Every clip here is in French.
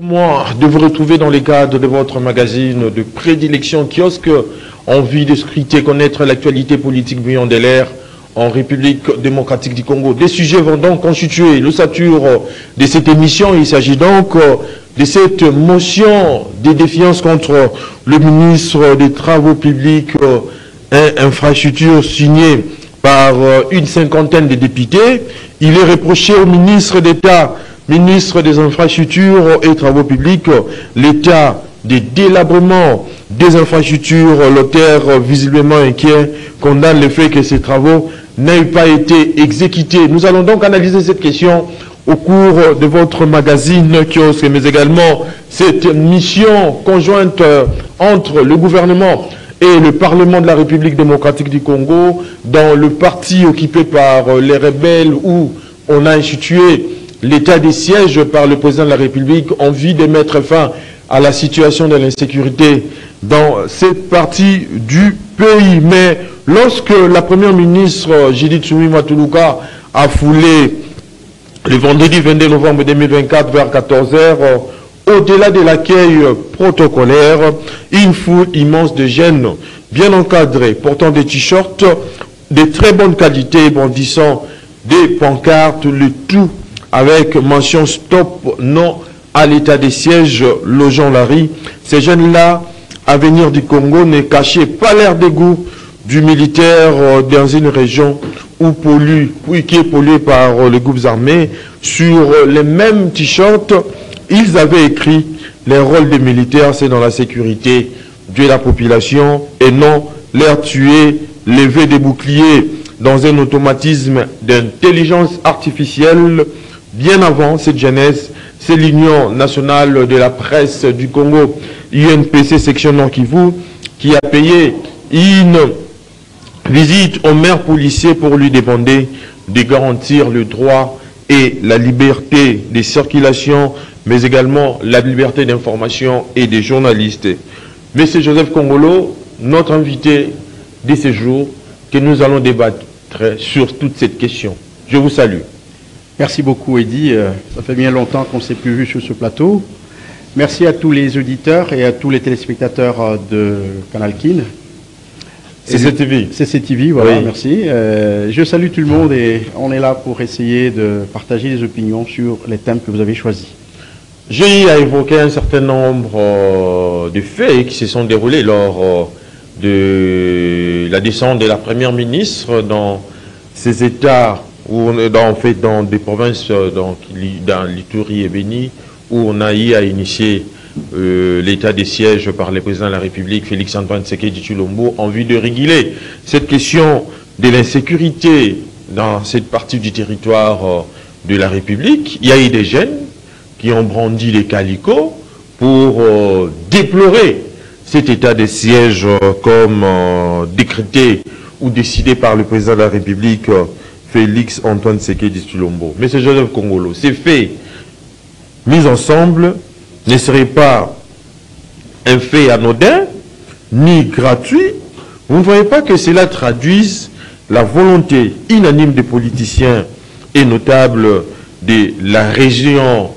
Moi, de vous retrouver dans les cadres de votre magazine de prédilection Kiosque, envie de scruter, connaître l'actualité politique bouillante de l'air en République démocratique du Congo. Des sujets vont donc constituer l'ossature de cette émission. Il s'agit donc de cette motion de défiance contre le ministre des Travaux publics et Infrastructures signée par une cinquantaine de députés. Il est reproché au ministre d'État, ministre des Infrastructures et Travaux publics, l'état de délabrement des infrastructures. L'auteur, visiblement inquiet, condamne le fait que ces travaux n'aient pas été exécutés. Nous allons donc analyser cette question au cours de votre magazine Kiosque, mais également cette mission conjointe entre le gouvernement et le Parlement de la République démocratique du Congo dans le parti occupé par les rebelles où on a institué l'état des sièges par le président de la République en vue de mettre fin à la situation de l'insécurité dans cette partie du pays. Mais lorsque la première ministre Judith Suminwa Tuluka a foulé le vendredi 22 novembre 2024 vers 14 h, au-delà de l'accueil protocolaire, une foule immense de jeunes bien encadrés, portant des t-shirts de très bonne qualité, brandissant des pancartes, le tout avec mention stop, non à l'état des sièges, logeant Larry. Ces jeunes-là, à venir du Congo, ne cachaient pas l'air dégoût du militaire dans une région qui est polluée par les groupes armés. Sur les mêmes t-shirts, ils avaient écrit les rôles des militaires, c'est dans la sécurité de la population et non l'air tuer, lever des boucliers dans un automatisme d'intelligence artificielle. Bien avant cette genèse, c'est l'Union nationale de la presse du Congo, UNPC section Nord Kivu, qui a payé une visite au maire policier pour lui demander de garantir le droit et la liberté de circulation, mais également la liberté d'information et des journalistes. Monsieur Joseph Kongolo, notre invité de ce jour, que nous allons débattre sur toute cette question. Je vous salue. Merci beaucoup, Eddy. Ça fait bien longtemps qu'on ne s'est plus vu sur ce plateau. Merci à tous les auditeurs et à tous les téléspectateurs de Canal Kin. CCTV. CCTV, voilà, oui. Merci. Je salue tout le monde et on est là pour essayer de partager des opinions sur les thèmes que vous avez choisis. J'ai évoqué un certain nombre de faits qui se sont déroulés lors de la descente de la première ministre dans ces États, dans des provinces, dans l'Ituri et Béni, où on a eu à initier l'état des sièges par le président de la République, Félix-Antoine Tshisekedi Tshilombo, en vue de réguler cette question de l'insécurité dans cette partie du territoire de la République. Il y a eu des jeunes qui ont brandi les calicots pour déplorer cet état des sièges comme décrété ou décidé par le président de la République, Félix-Antoine Tshisekedi Tshilombo. Mais c'est Joseph Kongolo. Ces faits mis ensemble ne seraient pas un fait anodin ni gratuit. Vous ne voyez pas que cela traduise la volonté unanime des politiciens et notables de la région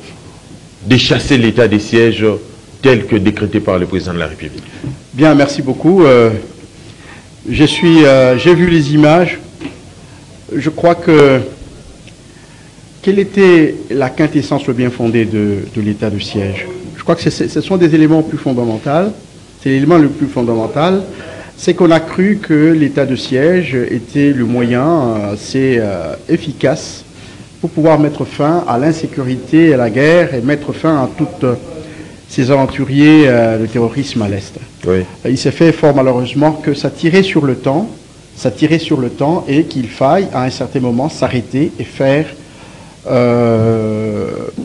de chasser l'état des sièges tel que décrété par le président de la République? Bien, merci beaucoup. J'ai vu les images. Je crois que quelle était la quintessence, le bien fondé de l'état de siège? Je crois que ce sont des éléments plus fondamentaux. C'est l'élément le plus fondamental. C'est qu'on a cru que l'état de siège était le moyen assez efficace pour pouvoir mettre fin à l'insécurité et à la guerre et mettre fin à toutes ces aventuriers de terrorisme à l'Est. Oui. Il s'est fait fort malheureusement que ça tirait sur le temps, et qu'il faille à un certain moment s'arrêter et faire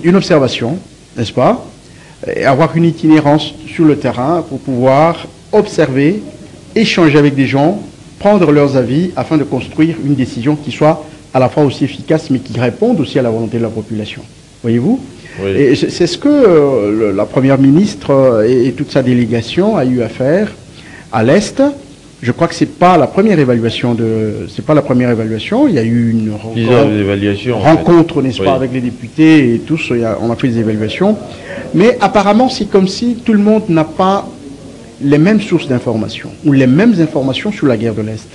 une observation, n'est-ce pas, et avoir une itinérance sur le terrain pour pouvoir observer, échanger avec des gens, prendre leurs avis afin de construire une décision qui soit à la fois aussi efficace mais qui réponde aussi à la volonté de la population. Voyez-vous? Oui. Et c'est ce que la première ministre et toute sa délégation a eu à faire à l'Est Je crois que c'est pas la première évaluation c'est pas la première évaluation. Il y a eu une rencontre, n'est-ce pas, avec les députés et tous. On a fait des évaluations. Mais apparemment, c'est comme si tout le monde n'a pas les mêmes sources d'informations ou les mêmes informations sur la guerre de l'Est.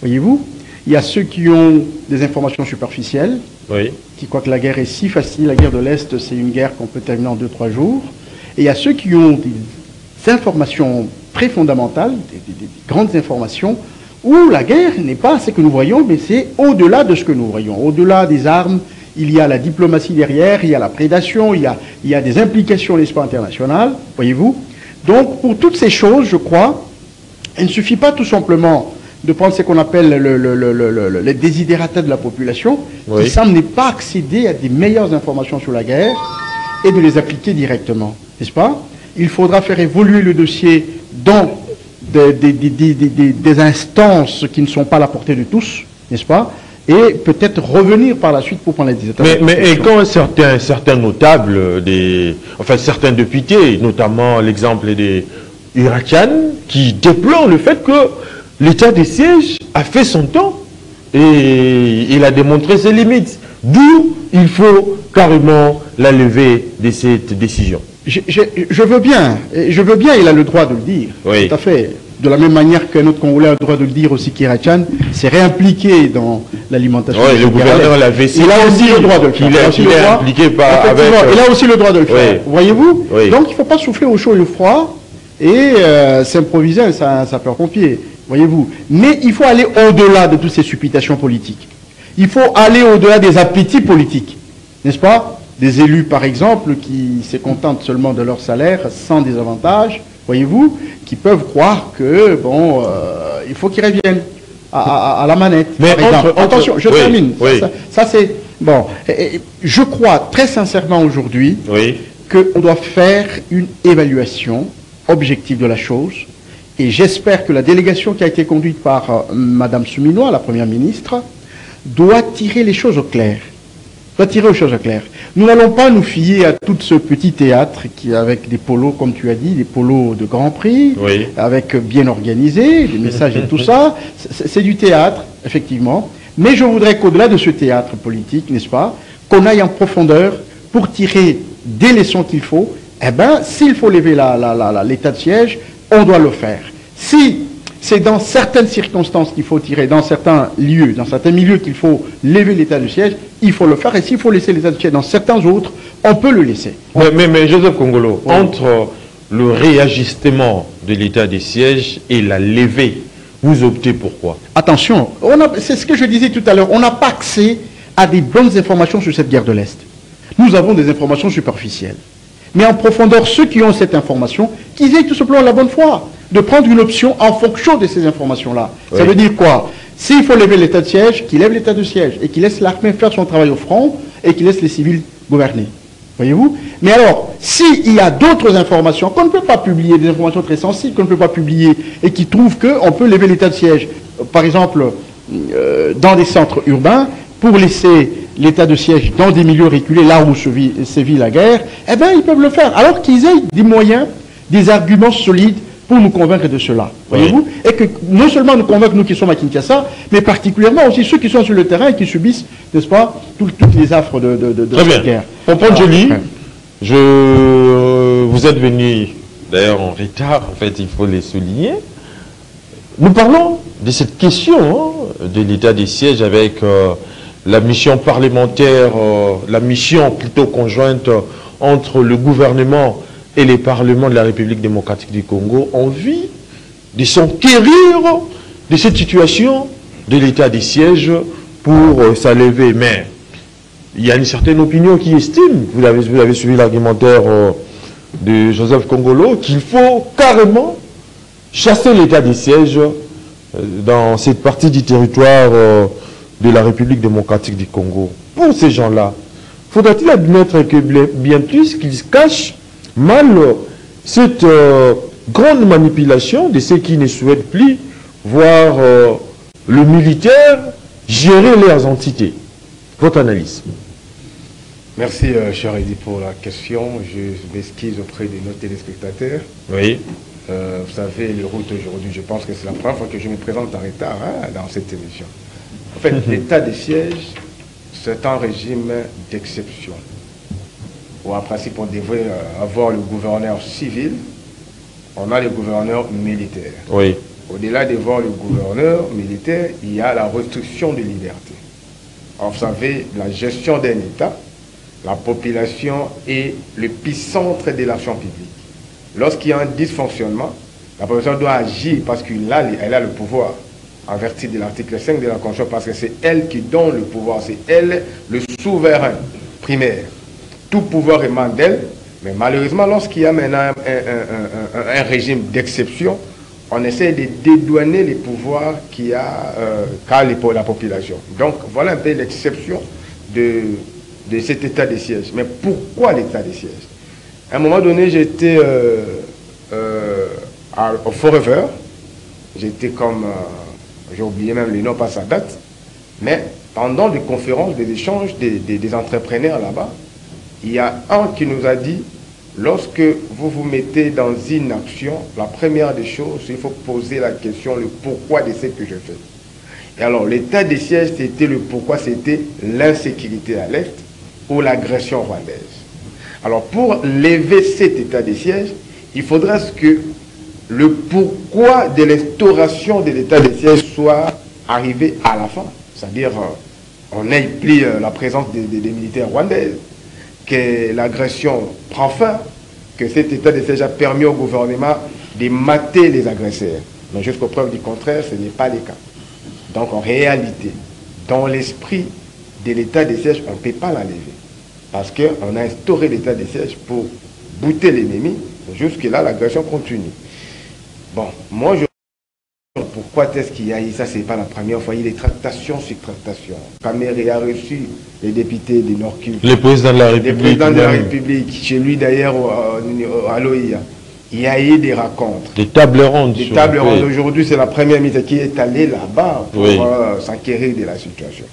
Voyez-vous? Il y a ceux qui ont des informations superficielles, qui croient que la guerre est si facile. La guerre de l'Est, c'est une guerre qu'on peut terminer en 2-3 jours. Et il y a ceux qui ont des informations très fondamentales, des grandes informations, où la guerre n'est pas ce que nous voyons, mais c'est au-delà de ce que nous voyons. Au-delà des armes, il y a la diplomatie derrière, il y a la prédation, il y a des implications de l'espace international, voyez-vous. Donc, pour toutes ces choses, je crois, il ne suffit pas tout simplement de prendre ce qu'on appelle les désidérata de la population, qui semble ne pas accéder à des meilleures informations sur la guerre et de les appliquer directement, n'est-ce pas? Il faudra faire évoluer le dossier dans des instances qui ne sont pas à la portée de tous, n'est-ce pas? Et peut-être revenir par la suite pour prendre les décisions. Mais quand certains notables, certains députés, notamment l'exemple des Irakiens, qui déplorent le fait que l'état de siège a fait son temps et il a démontré ses limites, d'où il faut carrément la levée de cette décision. Je veux bien, il a le droit de le dire, tout à fait. De la même manière qu'un autre Congolais a le droit de le dire aussi, qu'Irachan s'est réimpliqué dans l'alimentation. Le gouverneur l'avait cité. Il a aussi le droit de le faire. Il a aussi le droit de le faire. Voyez-vous? Donc il ne faut pas souffler au chaud et au froid et s'improviser un sapeur-pompier. Voyez-vous? Mais il faut aller au-delà de toutes ces supputations politiques. Il faut aller au-delà des appétits politiques. N'est-ce pas? Des élus, par exemple, qui se contentent seulement de leur salaire sans des avantages, voyez-vous, qui peuvent croire que, bon, il faut qu'ils reviennent à la manette. Mais attention, je termine. Ça c'est... Bon, je crois très sincèrement aujourd'hui qu'on doit faire une évaluation objective de la chose. Et j'espère que la délégation qui a été conduite par Mme Souminois, la Première ministre, doit tirer les choses au clair. Nous n'allons pas nous fier à tout ce petit théâtre qui, avec des polos, comme tu as dit, des polos de Grand Prix, avec bien organisé, des messages et tout ça. C'est du théâtre, effectivement. Mais je voudrais qu'au-delà de ce théâtre politique, n'est-ce pas, qu'on aille en profondeur pour tirer des leçons qu'il faut. Eh bien, s'il faut lever l'état de siège, on doit le faire. Si c'est dans certaines circonstances qu'il faut tirer, dans certains lieux, dans certains milieux qu'il faut lever l'état de siège, il faut le faire. Et s'il faut laisser l'état de siège dans certains autres, on peut le laisser. Mais Joseph Kongolo, entre le réajustement de l'état de siège et la levée, vous optez pour quoi? Attention, c'est ce que je disais tout à l'heure, on n'a pas accès à des bonnes informations sur cette guerre de l'Est. Nous avons des informations superficielles. Mais en profondeur, ceux qui ont cette information, qu'ils aient tout simplement la bonne foi de prendre une option en fonction de ces informations-là. Ça veut dire quoi? S'il faut lever l'état de siège, qu'il lève l'état de siège et qu'il laisse l'armée faire son travail au front et qu'il laisse les civils gouverner. Voyez-vous? Mais alors, s'il y a d'autres informations qu'on ne peut pas publier, des informations très sensibles qu'on ne peut pas publier et qui trouvent qu'on peut lever l'état de siège, par exemple, dans des centres urbains, pour laisser l'état de siège dans des milieux reculés, là où sévit la guerre, eh bien, ils peuvent le faire. Alors qu'ils aient des moyens, des arguments solides pour nous convaincre de cela, voyez-vous? Et que non seulement nous convaincre, nous qui sommes à Kinshasa, mais particulièrement aussi ceux qui sont sur le terrain et qui subissent, n'est-ce pas, toutes les affres de cette guerre. Pompon Joly, vous êtes venu d'ailleurs en retard, en fait, il faut les souligner. Nous parlons de cette question de l'état des sièges avec la mission parlementaire, la mission plutôt conjointe entre le gouvernement et les parlements de la République démocratique du Congo, ont envie de s'enquérir de cette situation de l'état des sièges pour s'enlever. Mais il y a une certaine opinion qui estime, vous avez suivi l'argumentaire de Joseph Kongolo, qu'il faut carrément chasser l'état des sièges dans cette partie du territoire de la République démocratique du Congo. Pour ces gens-là, faudra-t-il admettre que bien plus qu'ils cachent mal cette grande manipulation de ceux qui ne souhaitent plus voir le militaire gérer leurs entités? Votre analyse. Merci, cher Eddy, pour la question. Je m'excuse auprès de nos téléspectateurs. Oui. Vous savez, les routes aujourd'hui, je pense que c'est la première fois que je me présente en retard dans cette émission. En fait, l'état de siège, c'est un régime d'exception. Où en principe, on devrait avoir le gouverneur civil, on a le gouverneur militaire. Oui. Au-delà de voir le gouverneur militaire, il y a la restriction de liberté. Alors, vous savez, la gestion d'un État, la population est l'épicentre de l'action publique. Lorsqu'il y a un dysfonctionnement, la population doit agir parce qu'elle a le pouvoir, en vertu de l'article 5 de la Constitution, parce que c'est elle qui donne le pouvoir, c'est elle le souverain primaire. Tout pouvoir émane d'elle, mais malheureusement, lorsqu'il y a maintenant un régime d'exception, on essaie de dédouaner les pouvoirs qu'a la population. Donc, voilà un peu l'exception de cet état de siège. Mais pourquoi l'état de siège? À un moment donné, j'étais au Forever. J'étais comme... j'ai oublié même les noms, pas sa date. Mais pendant des conférences, des échanges des entrepreneurs là-bas, il y a un qui nous a dit, lorsque vous vous mettez dans une action, la première des choses, il faut poser la question, le pourquoi de ce que je fais. Et alors, l'état de siège, c'était le pourquoi, c'était l'insécurité à l'Est ou l'agression rwandaise. Alors, pour lever cet état de siège, il faudrait que le pourquoi de l'instauration de l'état de siège soit arrivé à la fin. C'est-à-dire, on ait pris la présence des militaires rwandais, que l'agression prend fin, que cet état de siège a permis au gouvernement de mater les agresseurs. Mais jusqu'aux preuves du contraire, ce n'est pas le cas. Donc, en réalité, dans l'esprit de l'état de siège, on ne peut pas l'enlever. Parce qu'on a instauré l'état de siège pour bouter l'ennemi. Jusque-là, l'agression continue. Bon, moi, pourquoi est-ce qu'il y a eu ça? Ce n'est pas la première fois. Il y a des tractations sur tractations. Caméré a reçu les députés du Nord-Kivu. Le président de la République. Le président de la République. Chez lui, d'ailleurs, à l'OIA. Il y a eu des rencontres. Des tables rondes. Des tables rondes. Aujourd'hui, c'est la première ministre qui est allée là-bas pour s'enquérir de la situation.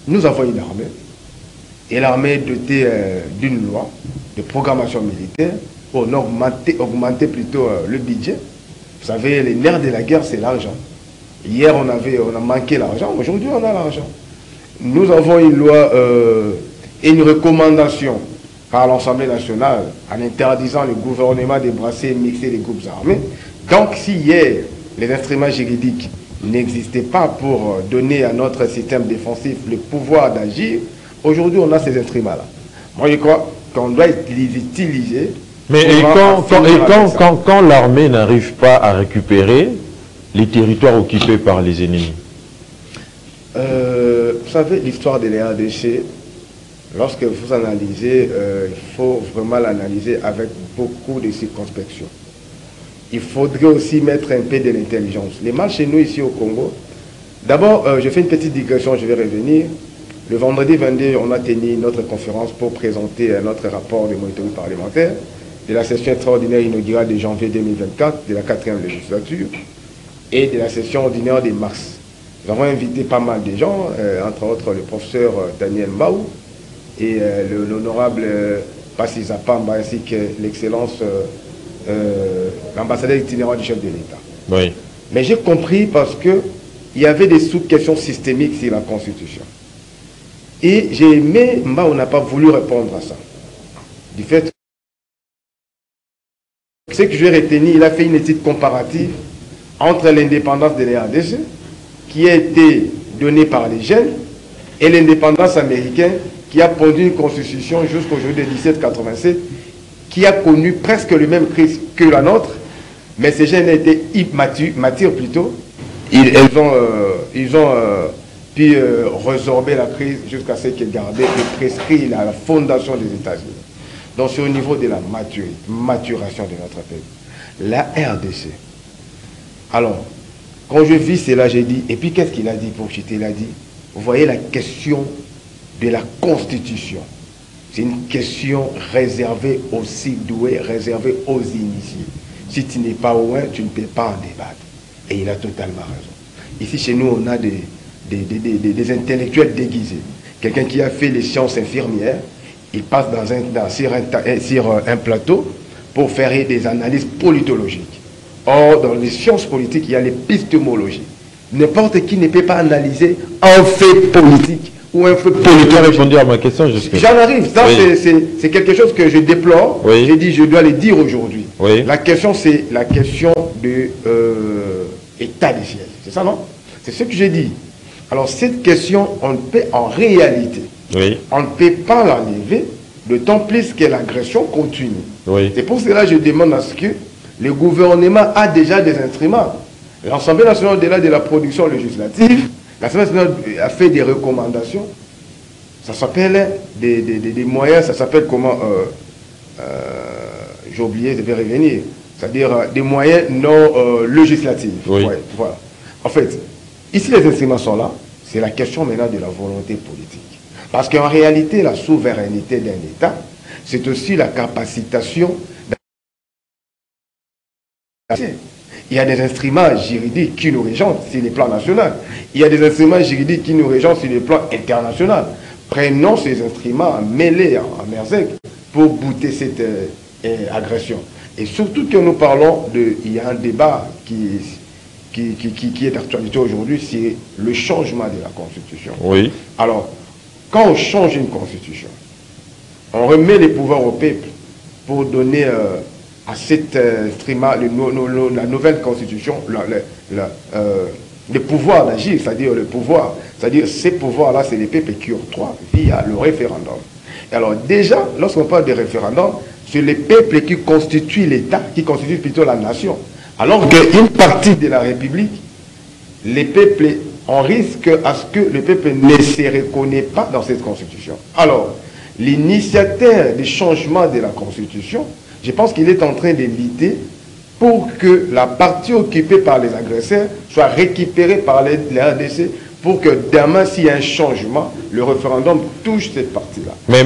Nous avons une armée. Et l'armée est dotée d'une loi de programmation militaire pour augmenter plutôt le budget. Vous savez, les nerfs de la guerre, c'est l'argent. Hier, on a manqué l'argent. Aujourd'hui, on a l'argent. Nous avons une loi et une recommandation par l'Assemblée nationale en interdisant le gouvernement de brasser et mixer les groupes armés. Donc, si hier, les instruments juridiques n'existaient pas pour donner à notre système défensif le pouvoir d'agir, aujourd'hui, on a ces instruments-là. Moi, je crois qu'on doit les utiliser. Mais quand l'armée n'arrive pas à récupérer les territoires occupés par les ennemis? Vous savez, l'histoire de la RDC, lorsque vous analysez, il faut vraiment l'analyser avec beaucoup de circonspection. Il faudrait aussi mettre un peu de l'intelligence. Les mal chez nous ici au Congo, d'abord, je fais une petite digression, je vais revenir. Le vendredi 22, on a tenu notre conférence pour présenter notre rapport de monitoring parlementaire de la session extraordinaire inaugurale de janvier 2024 de la 4e législature et de la session ordinaire de mars. Nous avons invité pas mal de gens, entre autres le professeur Daniel Mbaou et l'honorable Passi Zapamba ainsi que l'excellence, l'ambassadeur itinérant du chef de l'État. Oui. Mais j'ai compris parce qu'il y avait des sous-questions systémiques sur la Constitution. Et j'ai aimé, Mbaou n'a pas voulu répondre à ça. Du fait ce que je vais retenir, il a fait une étude comparative entre l'indépendance de la RDC, qui a été donnée par les jeunes, et l'indépendance américaine, qui a produit une constitution jusqu'au jour de 1787, qui a connu presque le même crise que la nôtre, mais ces jeunes étaient matures plutôt. Ils ont pu résorber la crise jusqu'à ce qu'ils gardaient le prescrit à la fondation des États-Unis. Donc c'est au niveau de la maturation de notre pays. La RDC. Alors, quand je vis cela, j'ai dit, et puis qu'est-ce qu'il a dit pour chuter? Il a dit, vous voyez la question de la Constitution. C'est une question réservée aux doués, réservée aux initiés. Si tu n'es pas loin, tu ne peux pas en débattre. Et il a totalement raison. Ici, chez nous, on a des intellectuels déguisés. Quelqu'un qui a fait les sciences infirmières, il passe sur un plateau pour faire des analyses politologiques. Or, dans les sciences politiques, il y a l'épistémologie. N'importe qui ne peut pas analyser un fait politique ou un fait politique. Tu as répondu à ma question, J'en arrive. Ça, oui. C'est quelque chose que je déplore. Oui. J'ai dit, je dois le dire aujourd'hui. Oui. La question, c'est la question de état des sièges. C'est ça, non? C'est ce que j'ai dit. Alors, cette question, on ne peut en réalité, oui, on ne peut pas l'enlever, d'autant plus que l'agression continue. Oui. C'est pour cela que je demande à ce que le gouvernement a déjà des instruments. L'Assemblée nationale, au-delà de la production législative, l'Assemblée nationale a fait des recommandations. Ça s'appelle des moyens, ça s'appelle comment j'ai oublié, je vais revenir. C'est-à-dire des moyens non législatifs. Oui. Ouais, voilà. En fait, ici les instruments sont là. C'est la question maintenant de la volonté politique. Parce qu'en réalité, la souveraineté d'un État, c'est aussi la capacitation. Il y a des instruments juridiques qui nous régent sur le plan national. Il y a des instruments juridiques qui nous régent sur le plan international. Prenons ces instruments mêlés en merzeck pour bouter cette agression. Et surtout que nous parlons de... Il y a un débat qui est d'actualité aujourd'hui, c'est le changement de la Constitution. Oui. Alors, quand on change une Constitution, on remet les pouvoirs au peuple pour donner... à cet instrument, la nouvelle constitution, le pouvoir d'agir, c'est-à-dire le pouvoir, c'est-à-dire ces pouvoirs-là, c'est les peuples qui octroient via le référendum. Et alors déjà, lorsqu'on parle de référendum, c'est les peuples qui constituent l'État, qui constituent plutôt la nation. Alors qu'une partie de la République, les peuples, on risque à ce que le peuple ne se reconnaît pas dans cette constitution. Alors, l'initiateur du changement de la constitution, je pense qu'il est en train de lutter pour que la partie occupée par les agresseurs soit récupérée par les RDC pour que demain, s'il y a un changement, le référendum touche cette partie-là. Mais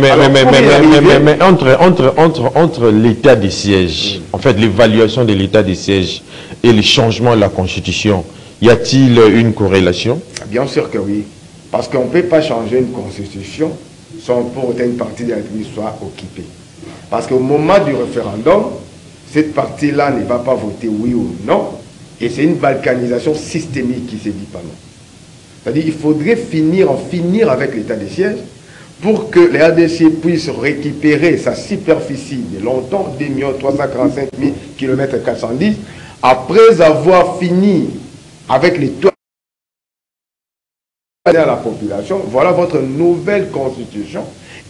entre l'état des sièges, en fait l'évaluation de l'état des sièges et le changement de la Constitution, y a-t-il une corrélation? Bien sûr que oui. Parce qu'on ne peut pas changer une Constitution sans pour autant une partie de la République soit occupée. Parce qu'au moment du référendum, cette partie-là ne va pas voter oui ou non. Et c'est une balkanisation systémique qui se dit pas non. C'est-à-dire qu'il faudrait en finir avec l'état des sièges pour que les ADC puissent récupérer sa superficie de longtemps, 2 345 000 km 410, après avoir fini avec les toits de la population. Voilà votre nouvelle constitution.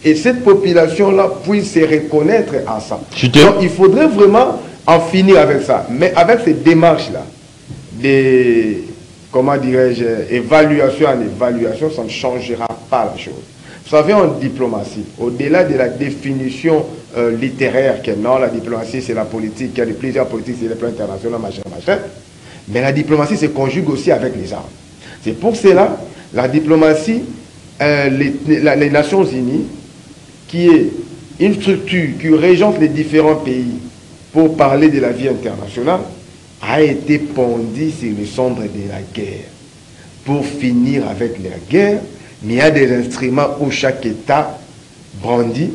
Et cette population-là puisse se reconnaître en ça. Donc il faudrait vraiment en finir avec ça. Mais avec ces démarches-là, des, comment dirais-je, évaluation en évaluation, ça ne changera pas la chose. Vous savez, en diplomatie, au-delà de la définition littéraire que non, la diplomatie c'est la politique, il y a plusieurs politiques sur le plan international, machin, machin, mais la diplomatie se conjugue aussi avec les armes. C'est pour cela, la diplomatie, les Nations Unies, qui est une structure qui régente les différents pays pour parler de la vie internationale, a été pondue sur le centre de la guerre. Pour finir avec la guerre, mais il y a des instruments où chaque État brandit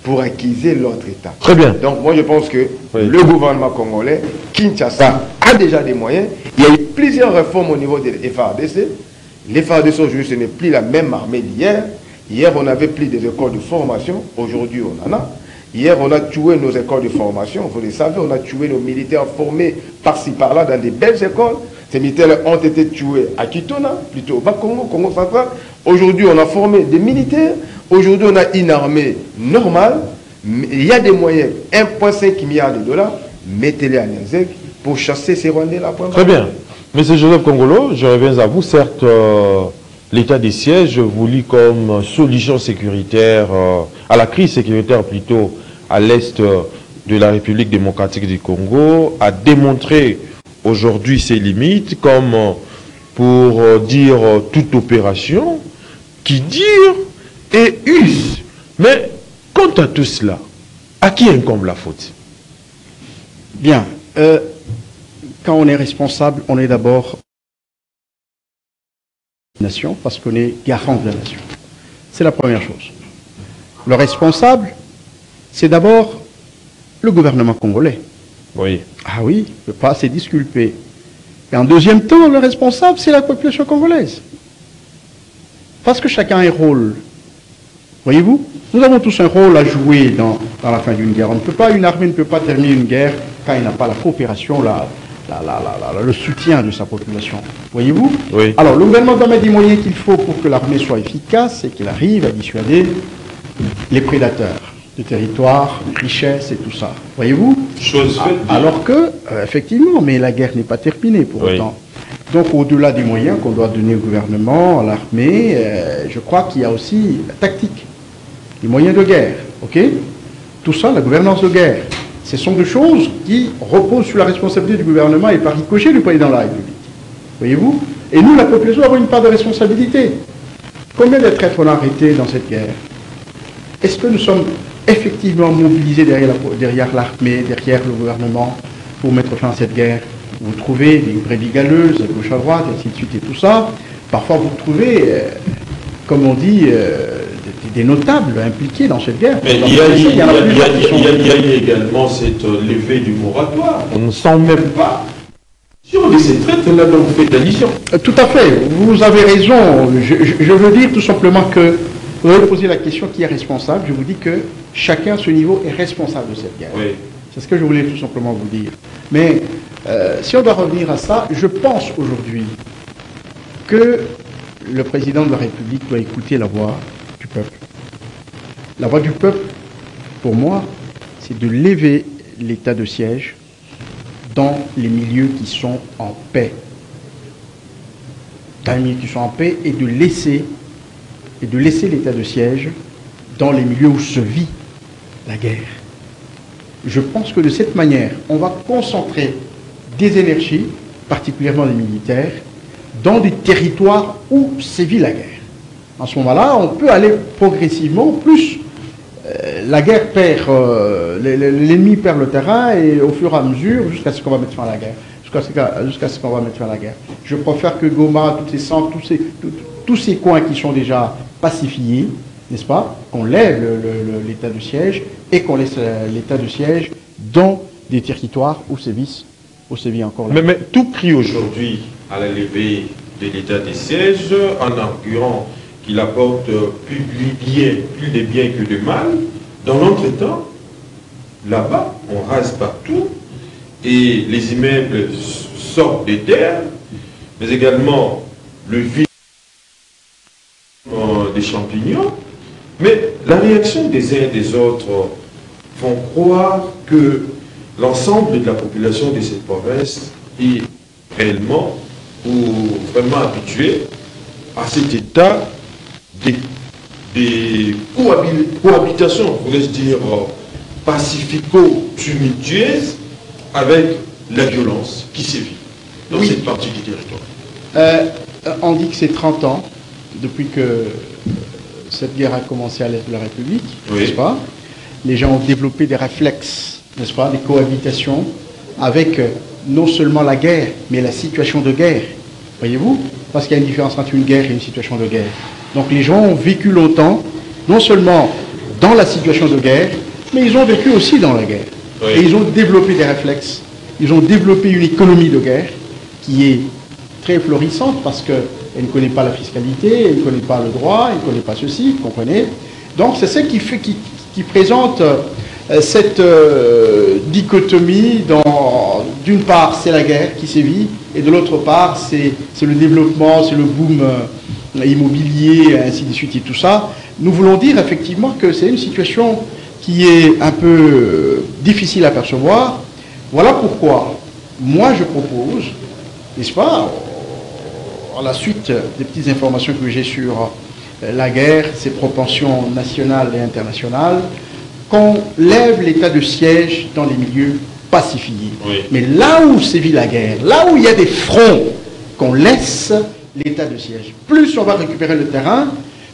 pour acquiser l'autre État. Très bien. Donc moi je pense que le gouvernement congolais, Kinshasa, a déjà des moyens. Il y a eu plusieurs réformes au niveau de l'FARDC. L'FARDC aujourd'hui ce n'est plus la même armée d'hier. Hier, on avait plus des écoles de formation. Aujourd'hui, on en a. Hier, on a tué nos écoles de formation. Vous le savez, on a tué nos militaires formés par-ci, par-là, dans des belles écoles. Ces militaires ont été tués à Kitona, plutôt au Bas-Congo, Congo central. Aujourd'hui, on a formé des militaires. Aujourd'hui, on a une armée normale. Il y a des moyens, 1,5 milliard de dollars. Mettez-les à Niazek pour chasser ces Rwandais-là. Très bien. Monsieur Joseph Kongolo, je reviens à vous. Certes, l'état des sièges voulu comme solution sécuritaire, à la crise sécuritaire plutôt, à l'est de la République démocratique du Congo, a démontré aujourd'hui ses limites, comme pour dire toute opération qui dure et use. Mais quant à tout cela, à qui incombe la faute? Bien. Quand on est responsable, on est d'abord nation parce qu'on est garant de la nation. C'est la première chose. Le responsable, c'est d'abord le gouvernement congolais. Oui. Ah oui, ne peut pas se disculper. Et en deuxième temps, le responsable, c'est la population congolaise. Parce que chacun a un rôle. Voyez-vous, nous avons tous un rôle à jouer dans la fin d'une guerre. Une armée ne peut pas terminer une guerre quand il n'a pas la coopération, le soutien de sa population. Voyez-vous? Oui. Alors, le gouvernement doit mettre des moyens qu'il faut pour que l'armée soit efficace et qu'il arrive à dissuader les prédateurs du territoire, richesses et tout ça. Voyez-vous? Chose faite. Alors que, effectivement, mais la guerre n'est pas terminée pour autant. Donc, au-delà des moyens qu'on doit donner au gouvernement, à l'armée, je crois qu'il y a aussi la tactique, les moyens de guerre. Ok? Tout ça, la gouvernance de guerre. Ce sont des choses qui reposent sur la responsabilité du gouvernement et par ricochet du président de la République. Voyez-vous? Et nous, la population, avons une part de responsabilité. Combien de traîtres on a arrêtés dans cette guerre? Est-ce que nous sommes effectivement mobilisés derrière l'armée, derrière le gouvernement, pour mettre fin à cette guerre? Vous trouvez des brebis galeuses à gauche à droite, et ainsi de suite et tout ça. Parfois, vous trouvez, comme on dit, des notables impliqués dans cette guerre. Mais il y a également cette levée du moratoire. On ne sent même pas sur de ces traites-là dont vous faites allusion. Tout à fait, vous avez raison. Je veux dire tout simplement que vous avez posé la question qui est responsable. Je vous dis que chacun à ce niveau est responsable de cette guerre. Oui. C'est ce que je voulais tout simplement vous dire. Mais si on doit revenir à ça, je pense aujourd'hui que le président de la République doit écouter la voix du peuple. La voix du peuple, pour moi, c'est de lever l'état de siège dans les milieux qui sont en paix. Dans les milieux qui sont en paix et de laisser l'état de siège dans les milieux où se vit la guerre. Je pense que de cette manière, on va concentrer des énergies, particulièrement les militaires, dans des territoires où sévit la guerre. En ce moment-là, on peut aller progressivement, plus la guerre perd, l'ennemi perd le terrain, et au fur et à mesure, jusqu'à ce qu'on va mettre fin à la guerre. Jusqu'à ce qu'on va mettre fin à la guerre. Je préfère que Goma, tous ces centres, tous ces coins qui sont déjà pacifiés, n'est-ce pas, qu'on lève l'état de siège et qu'on laisse l'état de siège dans des territoires où sévit encore la guerre. Mais tout crie aujourd'hui à la levée de l'état de siège en arguant qu'il apporte plus de bien que de mal. Dans l'entretemps, là-bas, on rase partout et les immeubles sortent des terres, mais également le vide des champignons. Mais la réaction des uns et des autres font croire que l'ensemble de la population de cette province est réellement ou vraiment habituée à cet état de cohabitation, pourrais-je dire, pacifico-tumultueuse avec la violence qui sévit dans cette partie du territoire. On dit que c'est 30 ans depuis que cette guerre a commencé à l'est de la République, n'est-ce pas? Les gens ont développé des réflexes, n'est-ce pas, des cohabitations avec non seulement la guerre, mais la situation de guerre. Voyez-vous? Parce qu'il y a une différence entre une guerre et une situation de guerre. Donc les gens ont vécu longtemps, non seulement dans la situation de guerre, mais ils ont vécu aussi dans la guerre. Oui. Et ils ont développé des réflexes. Ils ont développé une économie de guerre qui est très florissante parce qu'elle ne connaît pas la fiscalité, elle ne connaît pas le droit, elle ne connaît pas ceci, vous comprenez? Donc c'est ça qui présente cette dichotomie dans, d'une part, c'est la guerre qui sévit, et de l'autre part, c'est le développement, c'est le boom immobilier, ainsi de suite et tout ça. Nous voulons dire effectivement que c'est une situation qui est un peu difficile à percevoir. Voilà pourquoi moi je propose, n'est-ce pas, à la suite des petites informations que j'ai sur la guerre, ses propensions nationales et internationales, qu'on lève l'état de siège dans les milieux pacifiés. Oui. Mais là où sévit la guerre, là où il y a des fronts, qu'on laisse l'état de siège. Plus on va récupérer le terrain,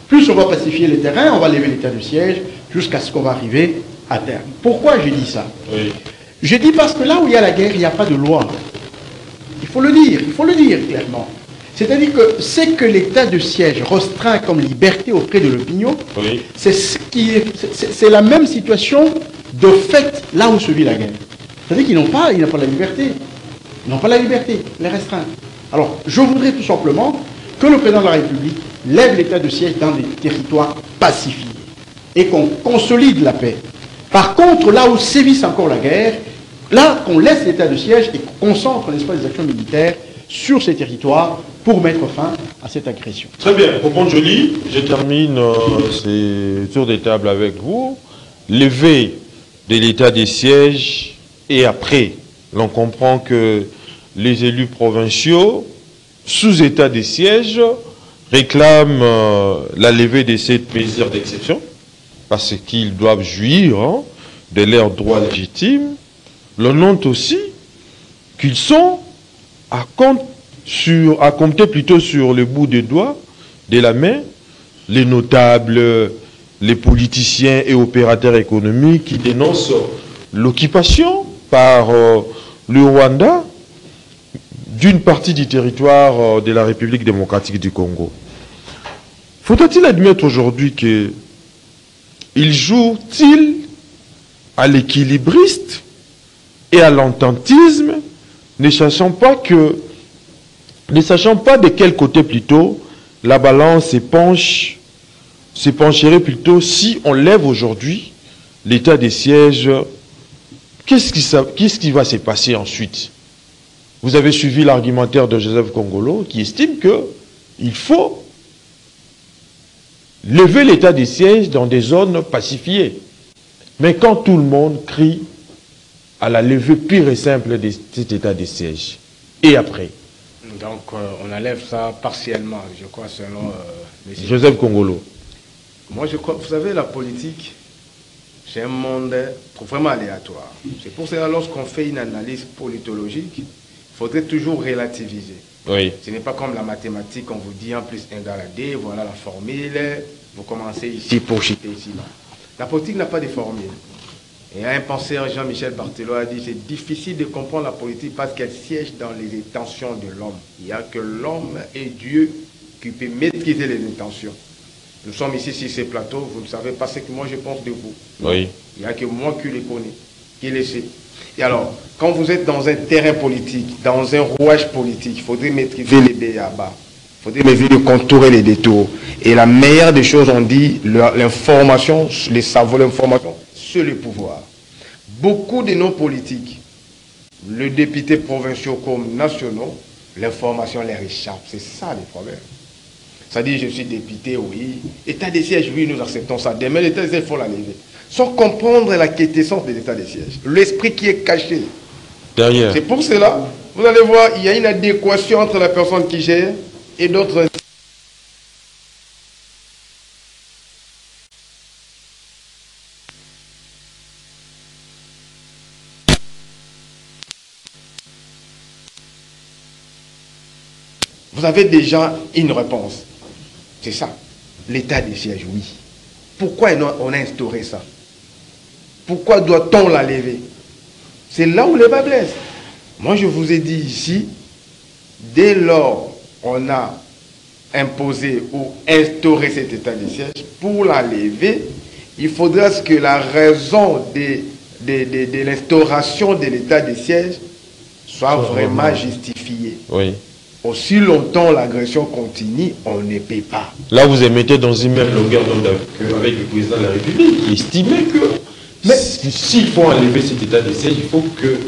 plus on va pacifier le terrain, on va lever l'état de siège jusqu'à ce qu'on va arriver à terme. Pourquoi j'ai dit ça? Oui. Je dis parce que là où il y a la guerre, il n'y a pas de loi. Il faut le dire clairement. C'est-à-dire que c'est que l'état de siège restreint comme liberté auprès de l'opinion, oui. C'est la même situation de fait là où se vit la guerre. C'est-à-dire qu'ils n'ont pas la liberté. Ils n'ont pas la liberté, les restreindre. Alors, je voudrais tout simplement que le président de la République lève l'état de siège dans des territoires pacifiés et qu'on consolide la paix. Par contre, là où sévisse encore la guerre, là qu'on laisse l'état de siège et qu'on concentre l'espace des actions militaires sur ces territoires pour mettre fin à cette agression. Très bien. Pour Joli, je termine ces tours de table avec vous. Lever de l'état de siège et après, l'on comprend que les élus provinciaux, sous état de siège, réclament la levée de cette mesure d'exception parce qu'ils doivent jouir de leurs droits légitimes. L'on note aussi qu'ils sont à compter plutôt sur le bout des doigts de la main les notables, les politiciens et opérateurs économiques qui dénoncent l'occupation par le Rwanda d'une partie du territoire de la République démocratique du Congo. Faudra-t-il admettre aujourd'hui qu'ils jouent-ils à l'équilibriste et à l'ententisme, ne sachant pas de quel côté plutôt la balance se pencherait plutôt si on lève aujourd'hui l'état des sièges. Qu'est-ce qui va se passer ensuite? Vous avez suivi l'argumentaire de Joseph Kongolo qui estime qu'il faut lever l'état des sièges dans des zones pacifiées. Mais quand tout le monde crie à la levée pure et simple de cet état des sièges, et après? Donc on enlève ça partiellement, je crois, selon Joseph Kongolo. Moi je crois, vous savez, la politique, c'est un monde vraiment aléatoire. C'est pour cela, lorsqu'on fait une analyse politologique, il faudrait toujours relativiser. Oui. Ce n'est pas comme la mathématique, on vous dit 1 plus 1 égale à D, voilà la formule, vous commencez ici pour chuter ici. Là. La politique n'a pas de formule. Et un penseur, Jean-Michel Barthelot, a dit c'est difficile de comprendre la politique parce qu'elle siège dans les intentions de l'homme. Il n'y a que l'homme et Dieu qui peut maîtriser les intentions. Nous sommes ici sur ces plateaux, vous ne savez pas ce que moi je pense de vous. Oui. Il n'y a que moi qui les connais, qui les sais. Et alors, quand vous êtes dans un terrain politique, dans un rouage politique, il faudrait maîtriser les B.A.B.A. Il faudrait maîtriser le contour et les détours. Et la meilleure des choses, on dit, l'information, les savoirs, l'information, c'est le pouvoir. Beaucoup de nos politiques, les députés provinciaux comme nationaux, l'information leur échappe. C'est ça le problème. Ça dit, je suis député, oui. État des sièges, oui, nous acceptons ça. Demain, l'état des sièges, il faut la lever. Sans comprendre la quintessence de l'état des sièges. L'esprit qui est caché. Derrière. C'est pour cela, vous allez voir, il y a une adéquation entre la personne qui gère et d'autres. Vous avez déjà une réponse. C'est ça. L'état des sièges, oui. Pourquoi on a instauré ça? Pourquoi doit-on la lever? C'est là où les bas blessent. Moi, je vous ai dit ici, dès lors on a imposé ou instauré cet état des sièges, pour la lever, il faudra que la raison de l'instauration de l'état des sièges soit vraiment justifiée. Oui. Aussi longtemps l'agression continue, on ne peut pas. Là, vous émettez dans une même longueur d'onde avec le président de la République qui estimait que s'il faut enlever cet état de siège, il faut que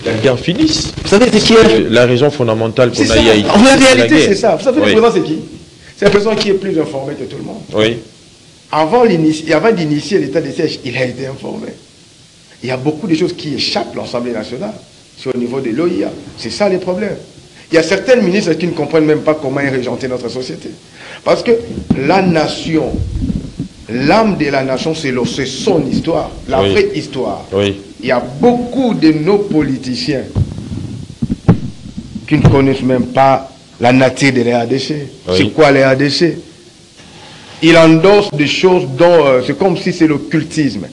la guerre finisse. Vous savez, c'est qui est la raison fondamentale qu'on a eu à Haïti. En réalité, c'est ça. Vous savez, oui. Le président, c'est qui? C'est la personne qui est plus informée que tout le monde. Oui. Avant d'initier l'état de siège, il a été informé. Il y a beaucoup de choses qui échappent à l'Assemblée nationale, sur le niveau de l'OIA. C'est ça les problèmes. Il y a certains ministres qui ne comprennent même pas comment est régentée notre société. Parce que la nation, l'âme de la nation, c'est son histoire, la vraie histoire. Oui. Il y a beaucoup de nos politiciens qui ne connaissent même pas la nature de l'RDC. Oui. C'est quoi l'RDC? Il endosse des choses dont c'est comme si c'est l'occultisme.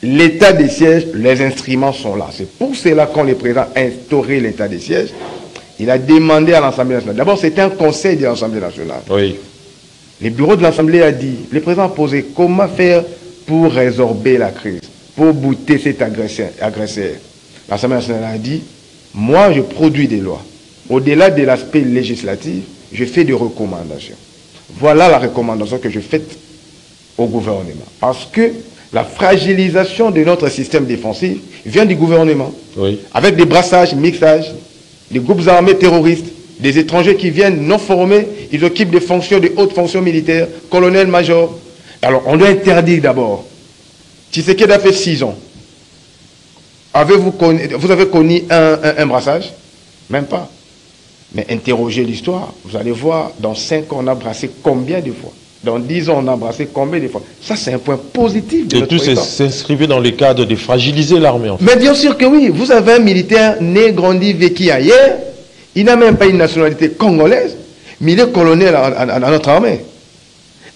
L'état des sièges, les instruments sont là. C'est pour cela quand le président a instauré l'état des sièges, il a demandé à l'Assemblée nationale. D'abord, c'était un conseil de l'Assemblée nationale. Oui. Le bureau de l'Assemblée a dit, le président a posé comment faire pour résorber la crise, pour bouter cet agresseur. l'Assemblée nationale a dit, moi je produis des lois. Au-delà de l'aspect législatif, je fais des recommandations. Voilà la recommandation que je fais au gouvernement. Parce que la fragilisation de notre système défensif vient du gouvernement. Oui. Avec des brassages, mixages, des groupes armés terroristes, des étrangers qui viennent non formés, ils occupent des fonctions, de hautes fonctions militaires, colonel, major. Alors, on doit interdire d'abord. Tshisekedi a fait 6 ans. Vous avez connu un brassage? Même pas. Mais interrogez l'histoire. Vous allez voir, dans 5 ans, on a brassé combien de fois? Dans 10 ans, on a brassé combien de fois? Ça, c'est un point positif de Et notre tout s'inscrivait dans le cadre de fragiliser l'armée, en fait. Mais bien sûr que oui. Vous avez un militaire né, grandi, vécu ailleurs. Il n'a même pas une nationalité congolaise, mais il est colonel à notre armée.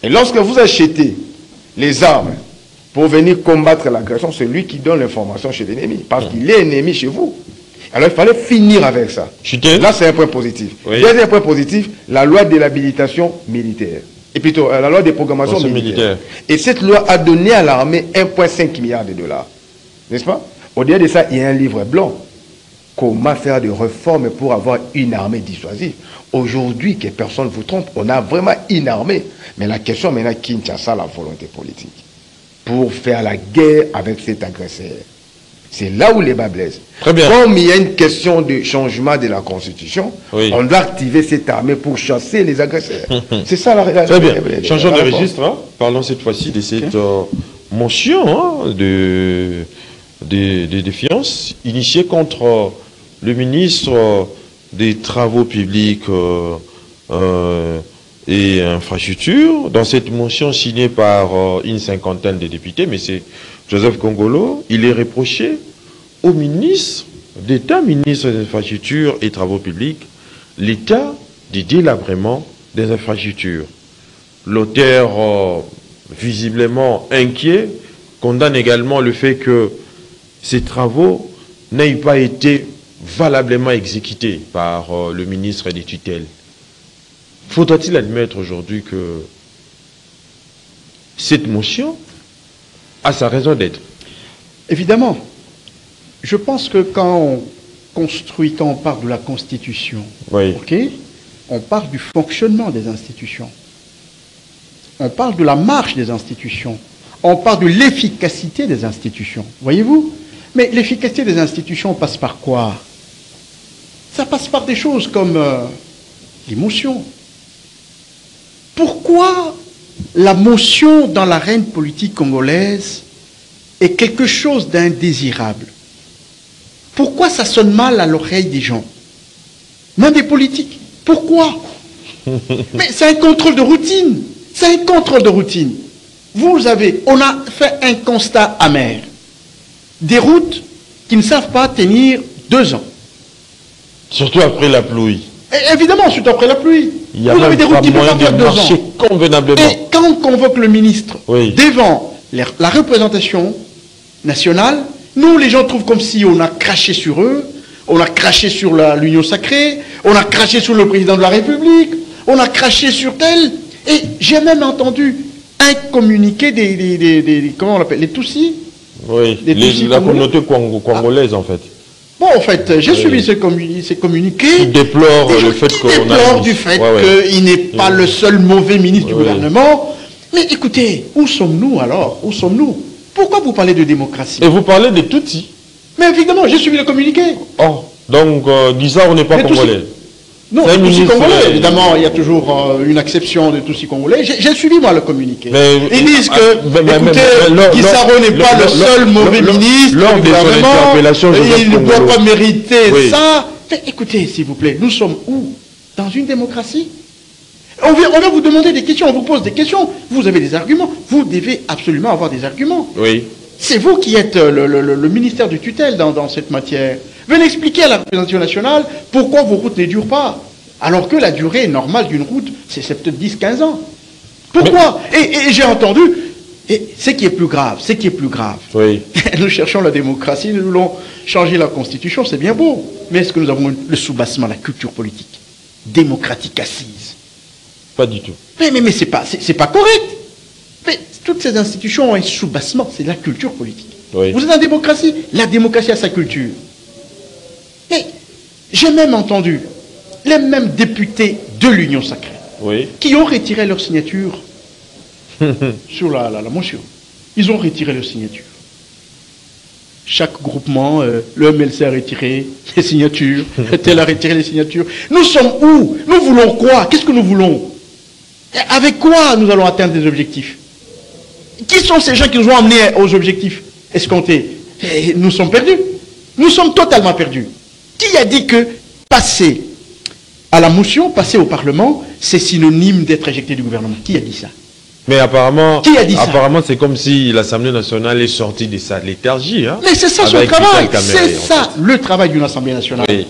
Et lorsque vous achetez les armes pour venir combattre l'agression, c'est lui qui donne l'information chez l'ennemi, parce qu'il est ennemi chez vous. Alors il fallait finir avec ça. Là, c'est un point positif. Oui. Deuxième point positif, la loi de l'habilitation militaire. Et plutôt, la loi de programmation militaire. Et cette loi a donné à l'armée 1,5 milliard de dollars. N'est-ce pas? Au-delà de ça, il y a un livre blanc. Comment faire des réformes pour avoir une armée dissuasive? Aujourd'hui, que personne ne vous trompe, on a vraiment une armée. Mais la question maintenant, Kinshasa, la volonté politique pour faire la guerre avec cet agresseur. C'est là où les bas blessent. Très bien. Comme il y a une question de changement de la Constitution, oui, on doit activer cette armée pour chasser les agresseurs. C'est ça la Très bien. Changeons de registre. Hein. Parlons cette fois-ci de cette motion de défiance initiée contre le ministre des Travaux publics et infrastructures. Dans cette motion signée par une cinquantaine de députés, mais c'est Joseph Kongolo, il est reproché au ministre d'État, ministre des Infrastructures et Travaux publics, l'état du délabrement des infrastructures. L'auteur, visiblement inquiet, condamne également le fait que ces travaux n'aient pas été valablement exécutés par le ministre des tutelles. Faudra-t-il admettre aujourd'hui que cette motion a sa raison d'être? Évidemment. Je pense que quand on construit, quand on parle de la Constitution, oui, okay, on parle du fonctionnement des institutions. On parle de la marche des institutions. On parle de l'efficacité des institutions. Voyez-vous? Mais l'efficacité des institutions passe par quoi? Ça passe par des choses comme l'émotion. Pourquoi la motion dans l'arène politique congolaise est quelque chose d'indésirable? Pourquoi ça sonne mal à l'oreille des gens? Même des politiques. Pourquoi? Mais c'est un contrôle de routine. C'est un contrôle de routine. On a fait un constat amer. Des routes qui ne savent pas tenir 2 ans. Surtout après la pluie. Et évidemment, surtout après la pluie. Il y a même pas moyen de marcher convenablement. Et quand on convoque le ministre devant la représentation nationale, nous, les gens trouvent comme si on a craché sur eux, on a craché sur l'Union sacrée, on a craché sur le président de la République, on a craché sur tel. Et j'ai même entendu un communiqué comment on l'appelle, les Tutsis. Oui, la communauté congolaise en fait. Bon, en fait, j'ai suivi ces communiqués. Qui déplore le fait qu'il n'est pas le seul mauvais ministre du gouvernement. Mais écoutez, où sommes-nous alors? Où sommes-nous? Pourquoi vous parlez de démocratie? Et vous parlez des Tutsis. Mais évidemment, j'ai suivi le communiqué. Oh, donc, disant on n'est pas congolais. Non, les Tutsis congolais, évidemment, il y a toujours une exception des Tutsis congolais. J'ai suivi, moi, le communiqué. Ils disent que, écoutez, Guissaro n'est pas le seul mauvais ministre du gouvernement, il ne doit pas mériter ça. Mais écoutez, s'il vous plaît, nous sommes où? Dans une démocratie? On va vous demander des questions, on vous pose des questions. Vous avez des arguments. Vous devez absolument avoir des arguments. Oui. C'est vous qui êtes le ministère du tutelle dans cette matière. Venez expliquer à la représentation nationale pourquoi vos routes ne durent pas. Alors que la durée normale d'une route, c'est peut-être 10-15 ans. Pourquoi? Et j'ai entendu, et ce qui est plus grave, oui. Nous cherchons la démocratie, nous voulons changer la Constitution, c'est bien beau. Mais est-ce que nous avons le soubassement, la culture politique démocratique assise? Pas du tout. Mais c'est pas correct. Mais toutes ces institutions ont un soubassement, c'est la culture politique. Oui. Vous êtes en démocratie, la démocratie a sa culture. J'ai même entendu les mêmes députés de l'Union sacrée qui ont retiré leur signature sur la motion. Ils ont retiré leur signature. Chaque groupement, le MLC a retiré les signatures, tel a retiré les signatures. Nous sommes où? Nous voulons quoi? Qu'est-ce que nous voulons? Avec quoi nous allons atteindre des objectifs? Qui sont ces gens qui nous ont amenés aux objectifs escomptés? Et nous sommes perdus. Nous sommes totalement perdus. Qui a dit que passer à la motion, passer au Parlement, c'est synonyme d'être éjecté du gouvernement? Qui a dit ça? Mais apparemment, qui a dit ça? Apparemment, c'est comme si l'Assemblée nationale est sortie de sa léthargie. Hein, mais c'est ça son travail. C'est ça le travail d'une Assemblée nationale. Oui.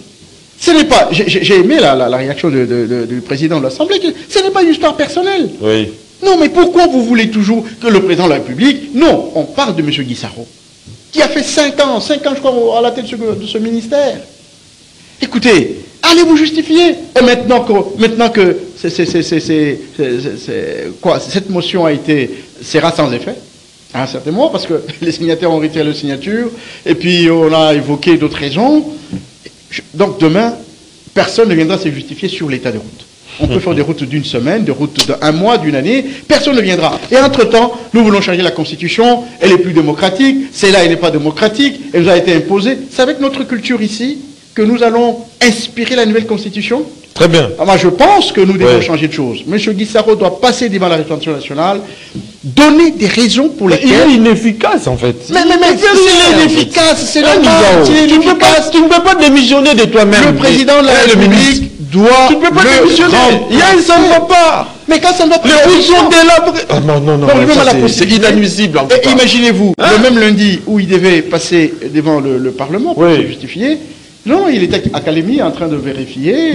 Ce n'est pas. J'ai aimé la réaction du président de l'Assemblée. Ce n'est pas une histoire personnelle. Oui. Non, mais pourquoi vous voulez toujours que le président de la République... Non, on parle de M. Guissaro, qui a fait 5 ans, je crois, à la tête de ce ministère. Écoutez, allez vous justifier. Et maintenant que cette motion sera sans effet, à un certain moment, parce que les signataires ont retiré leur signature, et puis on a évoqué d'autres raisons. Donc demain, personne ne viendra se justifier sur l'état de route. On peut faire des routes d'une semaine, des routes d'un mois, d'une année, personne ne viendra. Et entre-temps, nous voulons changer la Constitution, elle est plus démocratique, celle-là, elle n'est pas démocratique, elle nous a été imposée. C'est avec notre culture ici que nous allons inspirer la nouvelle Constitution? Très bien. Alors moi, je pense que nous devons changer de choses. M. Guissaro doit passer devant la représentation nationale, donner des raisons pour lesquelles... Il est inefficace, en fait. Mais c'est inefficace, c'est normal. Tu ne peux pas démissionner de toi-même. Le président de la République doit... Tu ne peux pas démissionner. Ça ne va pas. Mais quand ça ne va pas... C'est inadmissible. Imaginez-vous, le même lundi où il devait passer devant le Parlement pour se justifier, non, il était à Calémie en train de vérifier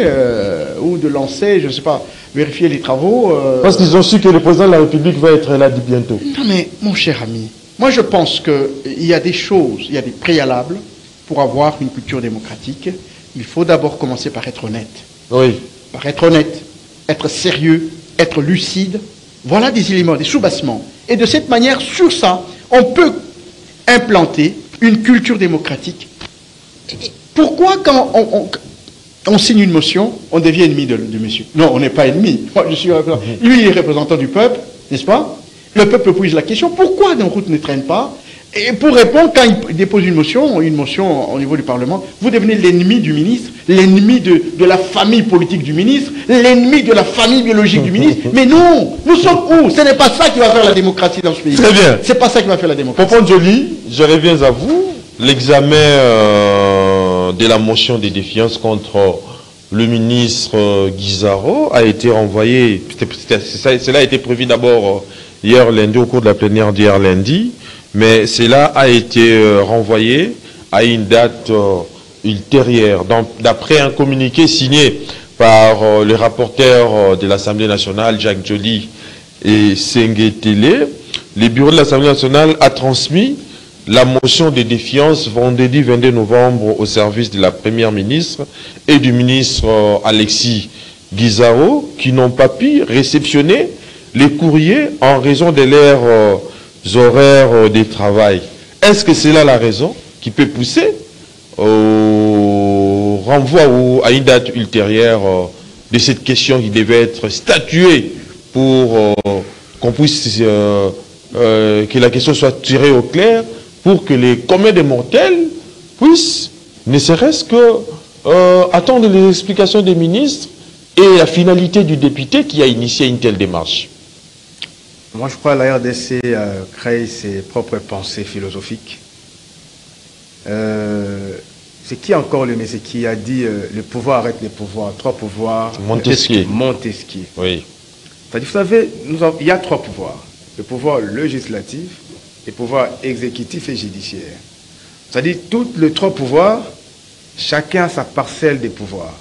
ou de lancer, je ne sais pas, vérifier les travaux. Parce qu'ils ont su que le président de la République va être là bientôt. Non mais, mon cher ami, moi je pense qu'il y a des choses, il y a des préalables pour avoir une culture démocratique. Il faut d'abord commencer par être honnête. Oui. Par être honnête, être sérieux, être lucide. Voilà des éléments, des soubassements. Et de cette manière, sur ça, on peut implanter une culture démocratique. Pourquoi quand on signe une motion, on devient ennemi de monsieur? Non, on n'est pas ennemi. Moi, je suis représentant. Lui, il est représentant du peuple, n'est-ce pas? Le peuple pose la question, pourquoi nos routes ne traînent pas? Et pour répondre, quand il dépose une motion au niveau du Parlement, vous devenez l'ennemi du ministre, l'ennemi de la famille politique du ministre, l'ennemi de la famille biologique du ministre. Mais non, nous sommes où? Ce n'est pas ça qui va faire la démocratie dans ce pays. Très bien. C'est pas ça qui va faire la démocratie. Pompon Joli, je reviens à vous. L'examen de la motion de défiance contre le ministre Guissaro a été renvoyé. Cela a été prévu d'abord hier lundi, au cours de la plénière d'hier lundi. Mais cela a été renvoyé à une date ultérieure. D'après un communiqué signé par le rapporteur de l'Assemblée nationale, Jacques Joly et Sengetele, le bureau de l'Assemblée nationale a transmis la motion de défiance vendredi 22 novembre au service de la Première ministre et du ministre Alexis Guissaro, qui n'ont pas pu réceptionner les courriers en raison de leurs horaires de travail. Est-ce que c'est là la raison qui peut pousser au renvoi ou à une date ultérieure de cette question qui devait être statuée pour qu'on puisse que la question soit tirée au clair, pour que les communs des mortels puissent ne serait-ce que attendre les explications des ministres et la finalité du député qui a initié une telle démarche? Moi, je crois que la RDC crée ses propres pensées philosophiques. C'est qui encore c'est qui a dit le pouvoir arrête les pouvoirs, 3 pouvoirs. Montesquieu. Montesquieu. Oui. C'est-à-dire, vous savez, il y a 3 pouvoirs. Le pouvoir législatif, le pouvoir exécutif et judiciaire. C'est-à-dire, tous les 3 pouvoirs, chacun a sa parcelle des pouvoirs.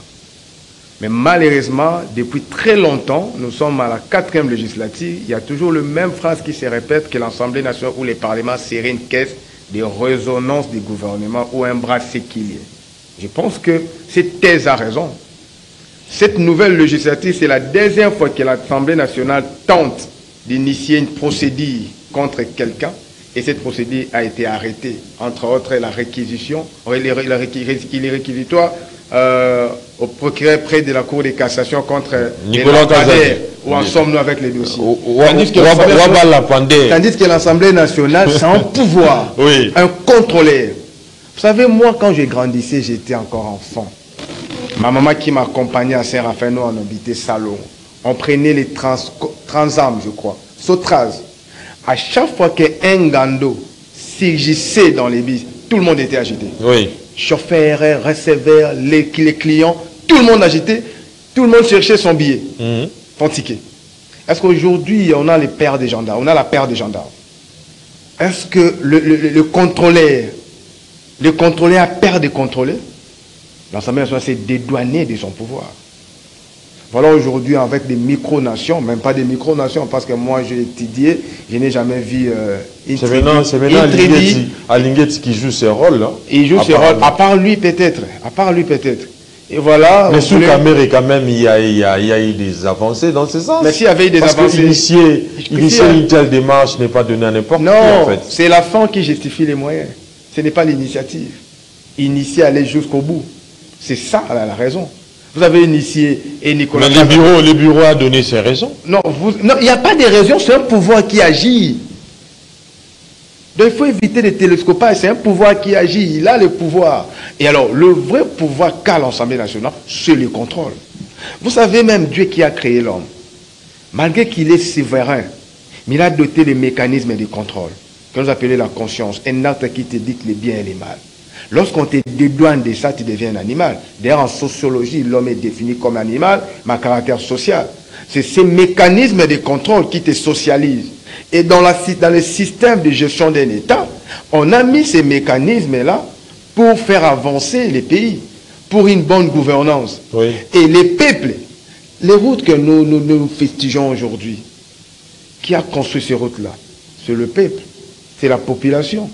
Mais malheureusement, depuis très longtemps, nous sommes à la 4e législature, il y a toujours la même phrase qui se répète, que l'Assemblée nationale ou les parlements seraient une caisse de résonance du gouvernement ou un bras séquilier. Je pense que cette thèse a raison. Cette nouvelle législature, c'est la 2e fois que l'Assemblée nationale tente d'initier une procédure contre quelqu'un, et cette procédure a été arrêtée, entre autres la réquisition, les réquisitoires au procureur près de la Cour de cassation contre Nicolas Kazadi. Où en sommes-nous avec les dossiers? Tandis que l'Assemblée nationale, c'est un pouvoir, oui, un contrôleur. Vous savez, moi, quand je grandissais, j'étais encore enfant. Ma maman qui m'accompagnait à Saint-Raphaël, nous on habitait Salon. On prenait les Transam, je crois, Sotraz. À chaque fois qu'un gando surgissait dans les bus, tout le monde était agité. Oui. Chauffeur, receveur, les clients, tout le monde agité, tout le monde cherchait son billet, son ticket. Est-ce qu'aujourd'hui, on a les pères des gendarmes, on a la paire des gendarmes? Est-ce que le contrôleur a peur de contrôler? L'Assemblée nationale s'est dédouanée de son pouvoir. Voilà aujourd'hui avec des micro-nations, même pas des micro-nations, parce que moi j'ai étudié, je n'ai jamais vu c'est maintenant Alinguetti qui joue ce rôle là. Il joue ce rôle, à part lui peut-être. Et voilà. Mais sous Caméré quand même, il y a eu des avancées dans ce sens. Mais s'il y avait eu des avancées. Parce qu'initier une telle démarche n'est pas donné à n'importe qui en fait. Non, c'est la fin qui justifie les moyens. Ce n'est pas l'initiative. Initier, aller jusqu'au bout. C'est ça la raison. Vous avez initié et Nicolas. Mais le bureau a donné ses raisons. Non, il n'y a pas de raison, c'est un pouvoir qui agit. Donc il faut éviter le télescopage, c'est un pouvoir qui agit, il a le pouvoir. Et alors, le vrai pouvoir qu'a l'Assemblée nationale, c'est le contrôle. Vous savez même Dieu qui a créé l'homme, malgré qu'il est souverain, mais il a doté des mécanismes de contrôle, que nous appelons la conscience, un acte qui te dit les biens et les mal. Lorsqu'on te dédouane de ça, tu deviens un animal. D'ailleurs, en sociologie, l'homme est défini comme animal, mais à caractère social. C'est ces mécanismes de contrôle qui te socialisent. Et dans le système de gestion d'un État, on a mis ces mécanismes-là pour faire avancer les pays, pour une bonne gouvernance. Oui. Et les peuples, les routes que nous festigeons aujourd'hui, qui a construit ces routes-là? C'est le peuple, c'est la population.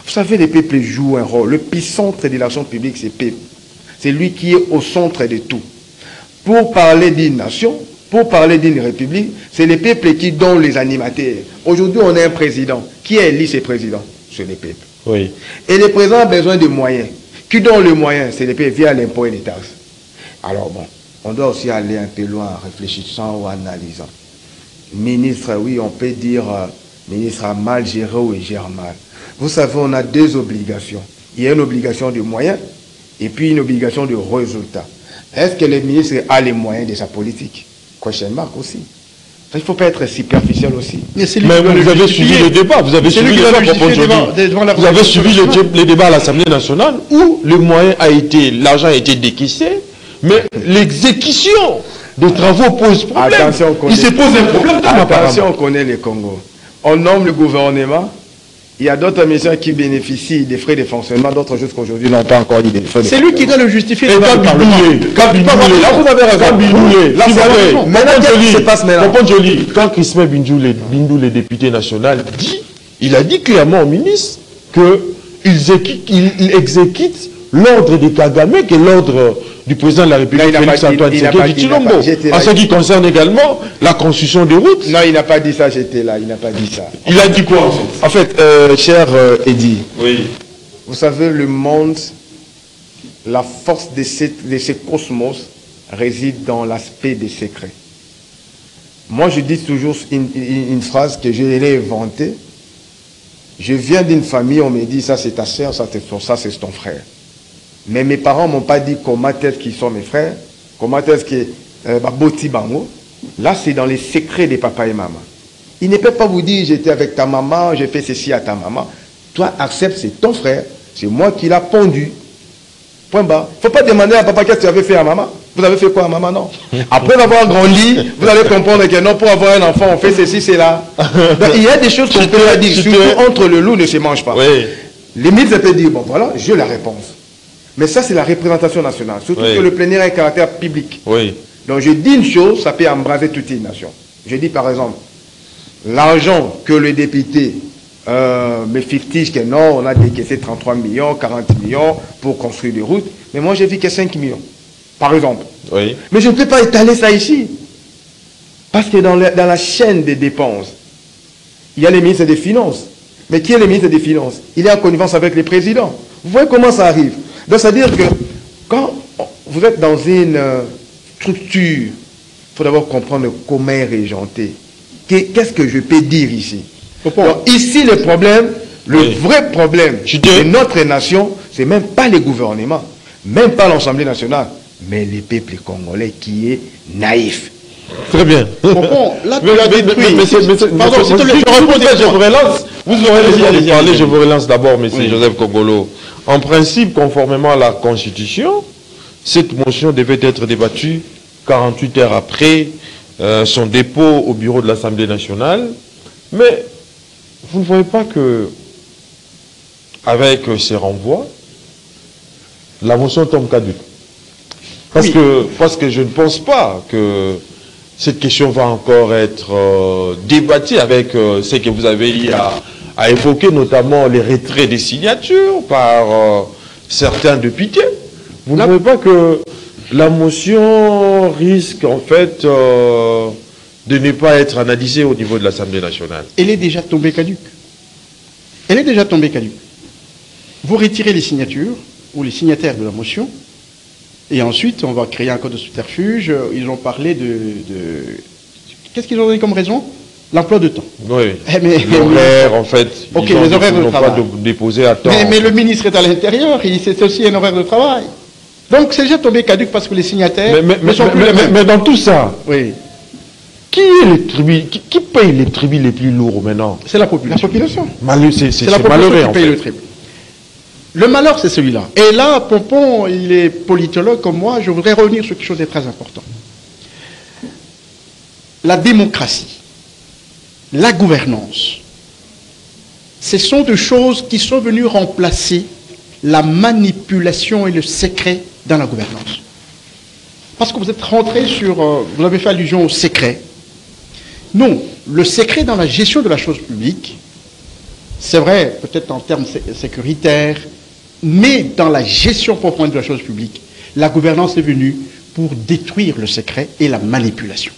Vous savez, les peuples jouent un rôle. Le centre de l'action publique, c'est le peuple. C'est lui qui est au centre de tout. Pour parler d'une nation, pour parler d'une république, c'est les peuples qui donnent les animateurs. Aujourd'hui, on a un président. Qui élit ces présidents? C'est les peuples. Oui. Et le président a besoin de moyens. Qui donne les moyens? C'est les peuples via l'impôt et les taxes. Alors bon, on doit aussi aller un peu loin en réfléchissant ou en analysant. Ministre, oui, on peut dire, ministre a mal géré ou il gère mal. Vous savez, on a deux obligations. Il y a une obligation de moyens et puis une obligation de résultat. Est-ce que le ministre a les moyens de sa politique? Question marque aussi. Il ne faut pas être superficiel aussi. Mais vous avez suivi le débat. Vous avez suivi les débats à l'Assemblée nationale où le moyen a été, l'argent a été décaissé, mais l'exécution des travaux pose problème. Attention, il se pose un problème. Attention, on connaît le Congo. On nomme le gouvernement. Il y a d'autres missions qui bénéficient des frais de fonctionnement, d'autres jusqu'à aujourd'hui n'ont pas encore eu des frais de fonctionnement. C'est lui qui doit le justifier. Et quand vous avez raison. Quand Christophe Bindou, le député national, il a dit clairement au ministre qu'il exécute l'ordre de Kagame, qui est l'ordre du président de la République, Félix Antoine Tshisekedi Tshilombo. En ce qui concerne également la construction des routes. Non, il n'a pas dit ça, j'étais là, il n'a pas dit ça. Il a dit quoi en fait, cher Eddy, oui. Vous savez, le monde, la force de ce cosmos réside dans l'aspect des secrets. Moi, je dis toujours une phrase que je l'ai inventée. Je viens d'une famille, on me dit, ça c'est ta soeur, ça c'est ton frère. Mais mes parents ne m'ont pas dit comment est-ce qu'ils sont mes frères, comment est-ce que Boti Bango. Là, c'est dans les secrets des papas et maman. Il ne peut pas vous dire, j'étais avec ta maman, j'ai fait ceci à ta maman. Toi, accepte, c'est ton frère, c'est moi qui l'ai pondu. Point bas. Il ne faut pas demander à papa qu'est-ce que tu avais fait à maman. Vous avez fait quoi à maman? Non. Après avoir grandi, vous allez comprendre que non, pour avoir un enfant, on fait ceci, c'est là. Donc, il y a des choses qu'on peut pas dire. Surtout entre le loup ne se mange pas. Oui. Limite, ça peut dire, bon voilà, j'ai la réponse. Mais ça, c'est la représentation nationale. Surtout que le plénière a un caractère public. Oui. Donc, je dis une chose, ça peut embraser toute une nation. Je dis, par exemple, l'argent que le député me fictige que non, on a décaissé 33 millions, 40 millions pour construire des routes. Mais moi, j'ai vu que 5 millions, par exemple. Oui. Mais je ne peux pas étaler ça ici. Parce que dans la chaîne des dépenses, il y a les ministres des Finances. Mais qui est le ministre des Finances? Il est en connivence avec les présidents. Vous voyez comment ça arrive? Donc, c'est-à-dire que quand vous êtes dans une structure. Il faut d'abord comprendre comment est régenté. Qu'est-ce que je peux dire ici? Donc, ici, le problème, vrai problème de notre nation, c'est même pas les gouvernements, même pas l'Assemblée nationale, mais le peuple congolais qui est naïf. Très bien. Là, tu as détruit. Pardon, je vous relance. Vous aurez parler, je vous relance d'abord, M. Joseph Kongolo. En principe, conformément à la Constitution, cette motion devait être débattue 48 heures après son dépôt au bureau de l'Assemblée nationale. Mais vous ne voyez pas que, avec ces renvois, la motion tombe caduque. Parce que je ne pense pas que cette question va encore être débattue avec ce que vous avez eu à évoquer, notamment les retraits des signatures par certains députés. Vous ne voyez pas que la motion risque en fait de ne pas être analysée au niveau de l'Assemblée nationale? Elle est déjà tombée caduque. Elle est déjà tombée caduque. Vous retirez les signatures ou les signataires de la motion, et ensuite on va créer un code de subterfuge. Ils ont parlé de... Qu'est-ce qu'ils ont donné comme raison? L'emploi de temps. Oui. L'horaire, en fait. Ok, les horaires de travail. Pas déposer à temps. Mais le ministre est à l'intérieur, c'est aussi un horaire de travail. Donc c'est déjà tombé caduque parce que les signataires ne sont plus les mêmes. Mais dans tout ça, oui. Qui paye les tribus les plus lourds maintenant? C'est la population. C'est la population malheureux, qui paye le tribut. Le malheur, c'est celui-là. Et là, Pompon, il est politologue comme moi, je voudrais revenir sur quelque chose de très important. La démocratie, la gouvernance, ce sont deux choses qui sont venues remplacer la manipulation et le secret dans la gouvernance. Parce que vous êtes rentré sur... vous avez fait allusion au secret. Non, le secret dans la gestion de la chose publique, c'est vrai, peut-être en termes sécuritaires, mais dans la gestion profonde de la chose publique, la gouvernance est venue pour détruire le secret et la manipulation.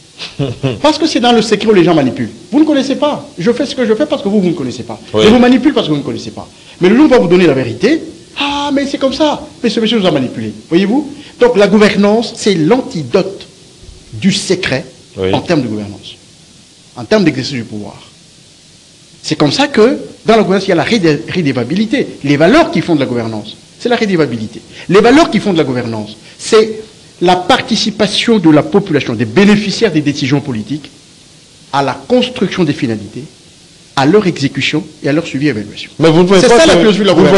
Parce que c'est dans le secret où les gens manipulent. Vous ne connaissez pas. Je fais ce que je fais parce que vous ne connaissez pas. Oui. Je vous manipule parce que vous ne connaissez pas. Mais le jour où on va vous donner la vérité, ah, mais c'est comme ça. Mais ce monsieur nous a manipulé. Voyez-vous? Donc la gouvernance, c'est l'antidote du secret en termes de gouvernance, en termes d'exercice du pouvoir. C'est comme ça que, dans la gouvernance, il y a la rédévabilité. Les valeurs qui font de la gouvernance, c'est la rédévabilité. Les valeurs qui font de la gouvernance, c'est la participation de la population, des bénéficiaires des décisions politiques, à la construction des finalités, à leur exécution et à leur suivi et évaluation. Mais vous ne voyez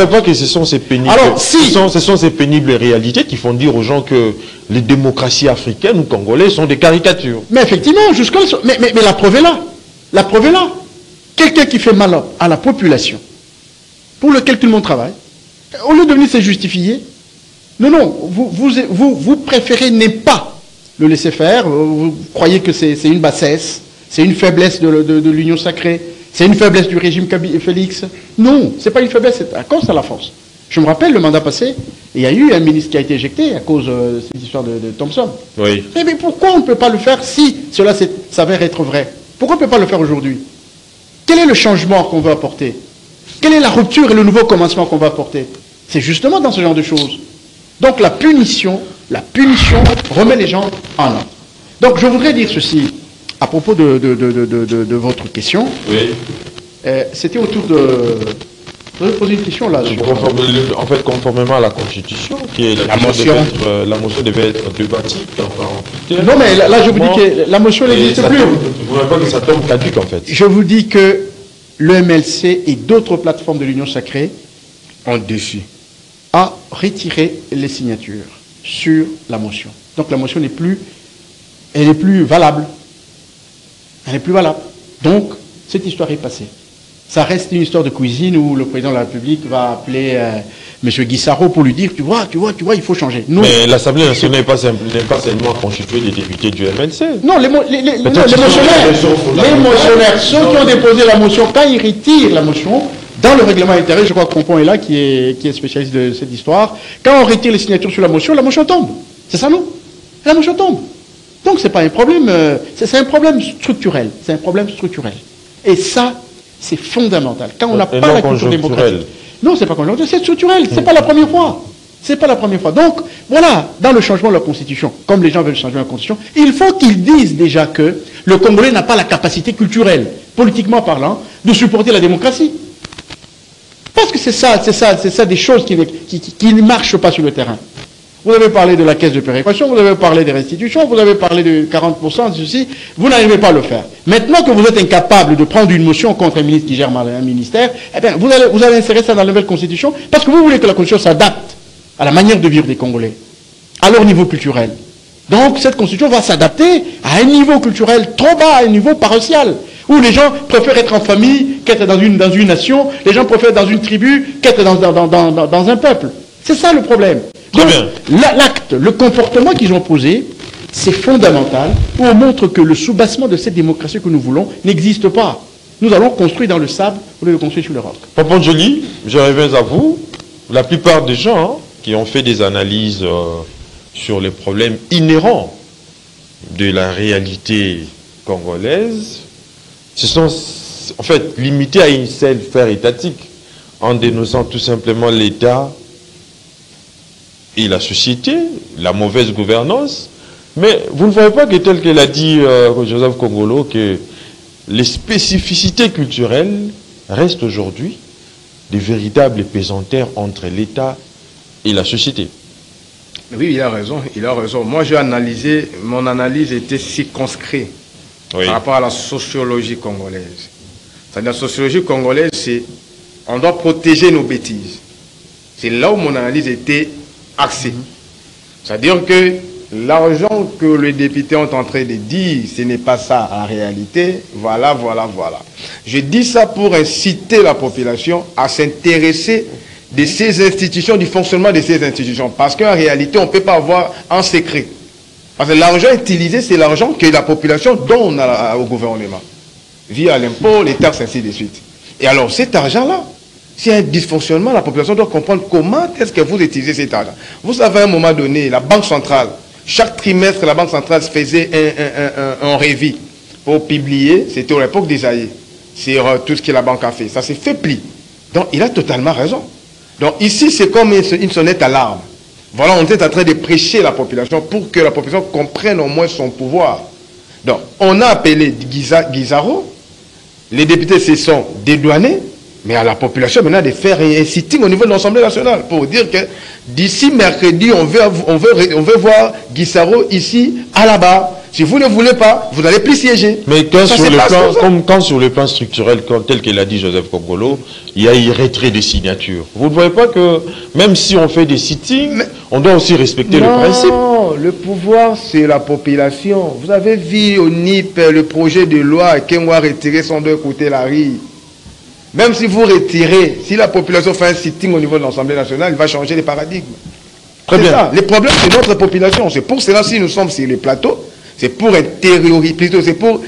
pas que ce sont ces pénibles, ce sont ces pénibles réalités qui font dire aux gens que les démocraties africaines ou congolaises sont des caricatures. Mais effectivement, jusqu'à mais la preuve est là. La preuve est là. Quelqu'un qui fait mal à la population, pour lequel tout le monde travaille, au lieu de venir se justifier, non, vous préférez ne pas le laisser faire, vous croyez que c'est une bassesse, c'est une faiblesse de l'union sacrée, c'est une faiblesse du régime Félix. Non, ce n'est pas une faiblesse, c'est à cause de la force. Je me rappelle, le mandat passé, il y a eu un ministre qui a été éjecté à cause de cette histoire de Thompson. Oui. Mais pourquoi on ne peut pas le faire si cela s'avère être vrai? Pourquoi on ne peut pas le faire aujourd'hui? Quel est le changement qu'on veut apporter? Quelle est la rupture et le nouveau commencement qu'on va apporter? C'est justement dans ce genre de choses. Donc la punition remet les gens en ordre. Donc je voudrais dire ceci à propos de votre question. Oui. C'était autour de... Je voudrais poser une question là. En fait, conformément à la Constitution, qui est la motion devait être débattue en 48 heures. Non, mais là, je vous dis que la motion n'existe plus. Vous ne voyez pas que ça tombe caduque, en fait. Je vous dis que le MLC et d'autres plateformes de l'Union sacrée ont déçu à retirer les signatures sur la motion. Donc la motion n'est plus valable. Elle n'est plus valable. Donc, cette histoire est passée. Ça reste une histoire de cuisine où le président de la République va appeler M. Guissaro pour lui dire, tu vois, il faut changer. Non. Mais l'Assemblée nationale n'est pas seulement constituée des députés du MLC. Non, les motionnaires, ceux qui ont déposé la motion, quand ils retirent la motion, dans le règlement intérieur, je crois que Pompon est là, qui est spécialiste de cette histoire, quand on retire les signatures sur la motion tombe. C'est ça, non? La motion tombe. Donc, ce n'est pas un problème, c'est un problème structurel. C'est un problème structurel. Et ça, c'est fondamental. Quand on n'a pas la culture démocratique. Non, c'est pas conjoncturel, c'est structurel. C'est pas la première fois. C'est pas la première fois. Donc, voilà, dans le changement de la Constitution, comme les gens veulent changer la Constitution, il faut qu'ils disent déjà que le Congolais n'a pas la capacité culturelle, politiquement parlant, de supporter la démocratie. Parce que c'est ça des choses qui ne marchent pas sur le terrain. Vous avez parlé de la caisse de péréquation, vous avez parlé des restitutions, vous avez parlé de 40% de ceci, vous n'arrivez pas à le faire. Maintenant que vous êtes incapable de prendre une motion contre un ministre qui gère mal un ministère, eh bien, vous allez insérer ça dans la nouvelle Constitution, parce que vous voulez que la Constitution s'adapte à la manière de vivre des Congolais, à leur niveau culturel. Donc cette Constitution va s'adapter à un niveau culturel trop bas, à un niveau paroissial, où les gens préfèrent être en famille qu'être dans une nation, les gens préfèrent être dans une tribu qu'être dans un peuple. C'est ça le problème. Donc l'acte, le comportement qu'ils ont posé, c'est fondamental, où on montre que le soubassement de cette démocratie que nous voulons n'existe pas. Nous allons construire dans le sable au lieu de construire sur le roc. Papa Njoli, je reviens à vous. La plupart des gens qui ont fait des analyses sur les problèmes inhérents de la réalité congolaise se sont en fait limités à une seule sphère étatique en dénonçant tout simplement l'État et la société, la mauvaise gouvernance. Mais vous ne voyez pas que tel que l'a dit Joseph Kongolo, que les spécificités culturelles restent aujourd'hui des véritables pesanteurs entre l'État et la société. Oui, il a raison, il a raison. Moi, j'ai analysé, mon analyse était circonscrite par rapport à la sociologie congolaise. C'est-à-dire, la sociologie congolaise, c'est on doit protéger nos bêtises. C'est là où mon analyse était axée. C'est-à-dire que l'argent que les députés ont en train de dire, ce n'est pas ça en réalité. Voilà, voilà, voilà. Je dis ça pour inciter la population à s'intéresser de ces institutions, du fonctionnement de ces institutions. Parce qu'en réalité, on ne peut pas avoir un secret. Parce que l'argent utilisé, c'est l'argent que la population donne au gouvernement. Via l'impôt, les taxes, ainsi de suite. Et alors, cet argent-là, s'il y a un dysfonctionnement, la population doit comprendre comment est-ce que vous utilisez cet argent. Vous savez, à un moment donné, la Banque centrale, chaque trimestre, la Banque centrale faisait un révis pour publier, c'était à l'époque des AE, sur tout ce que la banque a fait. Ça s'est fait pli. Donc, il a totalement raison. Donc, ici, c'est comme une sonnette alarme. Voilà, on est en train de prêcher la population pour que la population comprenne au moins son pouvoir. Donc, on a appelé Guizaro, les députés se sont dédouanés, mais à la population maintenant de faire un sitting au niveau de l'Assemblée nationale pour dire que d'ici mercredi, on veut voir Guizaro ici, à la barre. Si vous ne voulez pas, vous n'allez plus siéger. Mais quand sur le plan structurel, tel qu'il a dit Joseph Kongolo, il y a un retrait des signatures. Vous ne voyez pas que même si on fait des sittings, on doit aussi respecter le principe. Non, le pouvoir, c'est la population. Vous avez vu au NIP le projet de loi qu'on va retirer son deux côtés la rue. Même si vous retirez, si la population fait un sitting au niveau de l'Assemblée nationale, il va changer les paradigmes. Très bien. Ça. Les problèmes, c'est notre population. C'est pour cela, si nous sommes sur les plateaux, c'est pour intérioriser, plutôt, c'est pour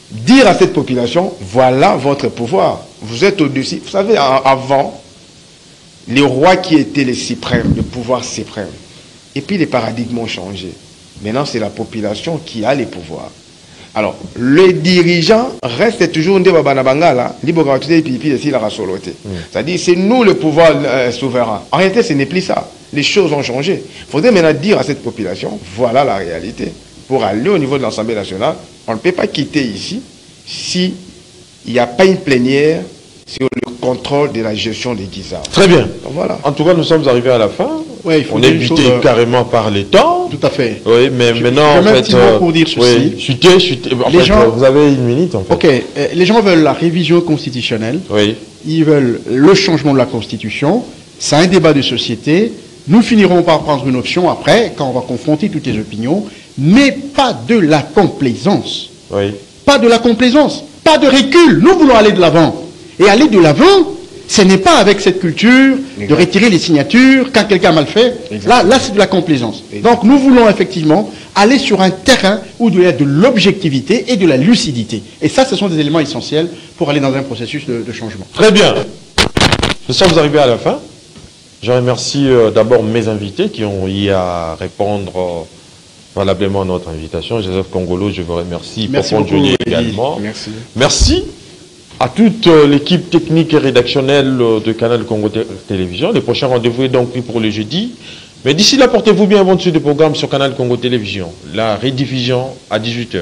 dire à cette population, voilà votre pouvoir. Vous êtes au-dessus. Vous savez, avant, les rois qui étaient les suprêmes, le pouvoir suprême. Et puis les paradigmes ont changé. Maintenant, c'est la population qui a les pouvoirs. Alors, les dirigeants restent toujours des babanabangala, c'est-à-dire, c'est nous le pouvoir souverain. En réalité, ce n'est plus ça. Les choses ont changé. Il faudrait maintenant dire à cette population, voilà la réalité. Pour aller au niveau de l'Assemblée nationale, on ne peut pas quitter ici s'il n'y a pas une plénière sur le contrôle de la gestion des Guizards. Très bien. Donc, voilà. En tout cas, nous sommes arrivés à la fin. Ouais, on est buté carrément par les temps. Tout à fait. Oui, mais maintenant, en fait... pour dire ceci. Vous avez une minute, en fait. Ok, les gens veulent la révision constitutionnelle. Oui. Ils veulent le changement de la Constitution. C'est un débat de société. Nous finirons par prendre une option après, quand on va confronter toutes les opinions, mais pas de la complaisance. Oui. Pas de la complaisance. Pas de recul. Nous voulons aller de l'avant. Et aller de l'avant, ce n'est pas avec cette culture de retirer les signatures quand quelqu'un a mal fait. Là c'est de la complaisance. Donc nous voulons effectivement aller sur un terrain où il y a de l'objectivité et de la lucidité. Et ça, ce sont des éléments essentiels pour aller dans un processus de changement. Très bien. Nous sommes arrivés à la fin. Je remercie d'abord mes invités qui ont eu à répondre valablement à notre invitation. Joseph Kongolo, je vous remercie. Merci Papa beaucoup, Njoli également. Merci. Merci. À toute l'équipe technique et rédactionnelle de Canal Congo Télévision. Le prochain rendez-vous est donc pris pour le jeudi. Mais d'ici là, portez-vous bien avant de suivre le programme sur Canal Congo Télévision. La rediffusion à 18 h.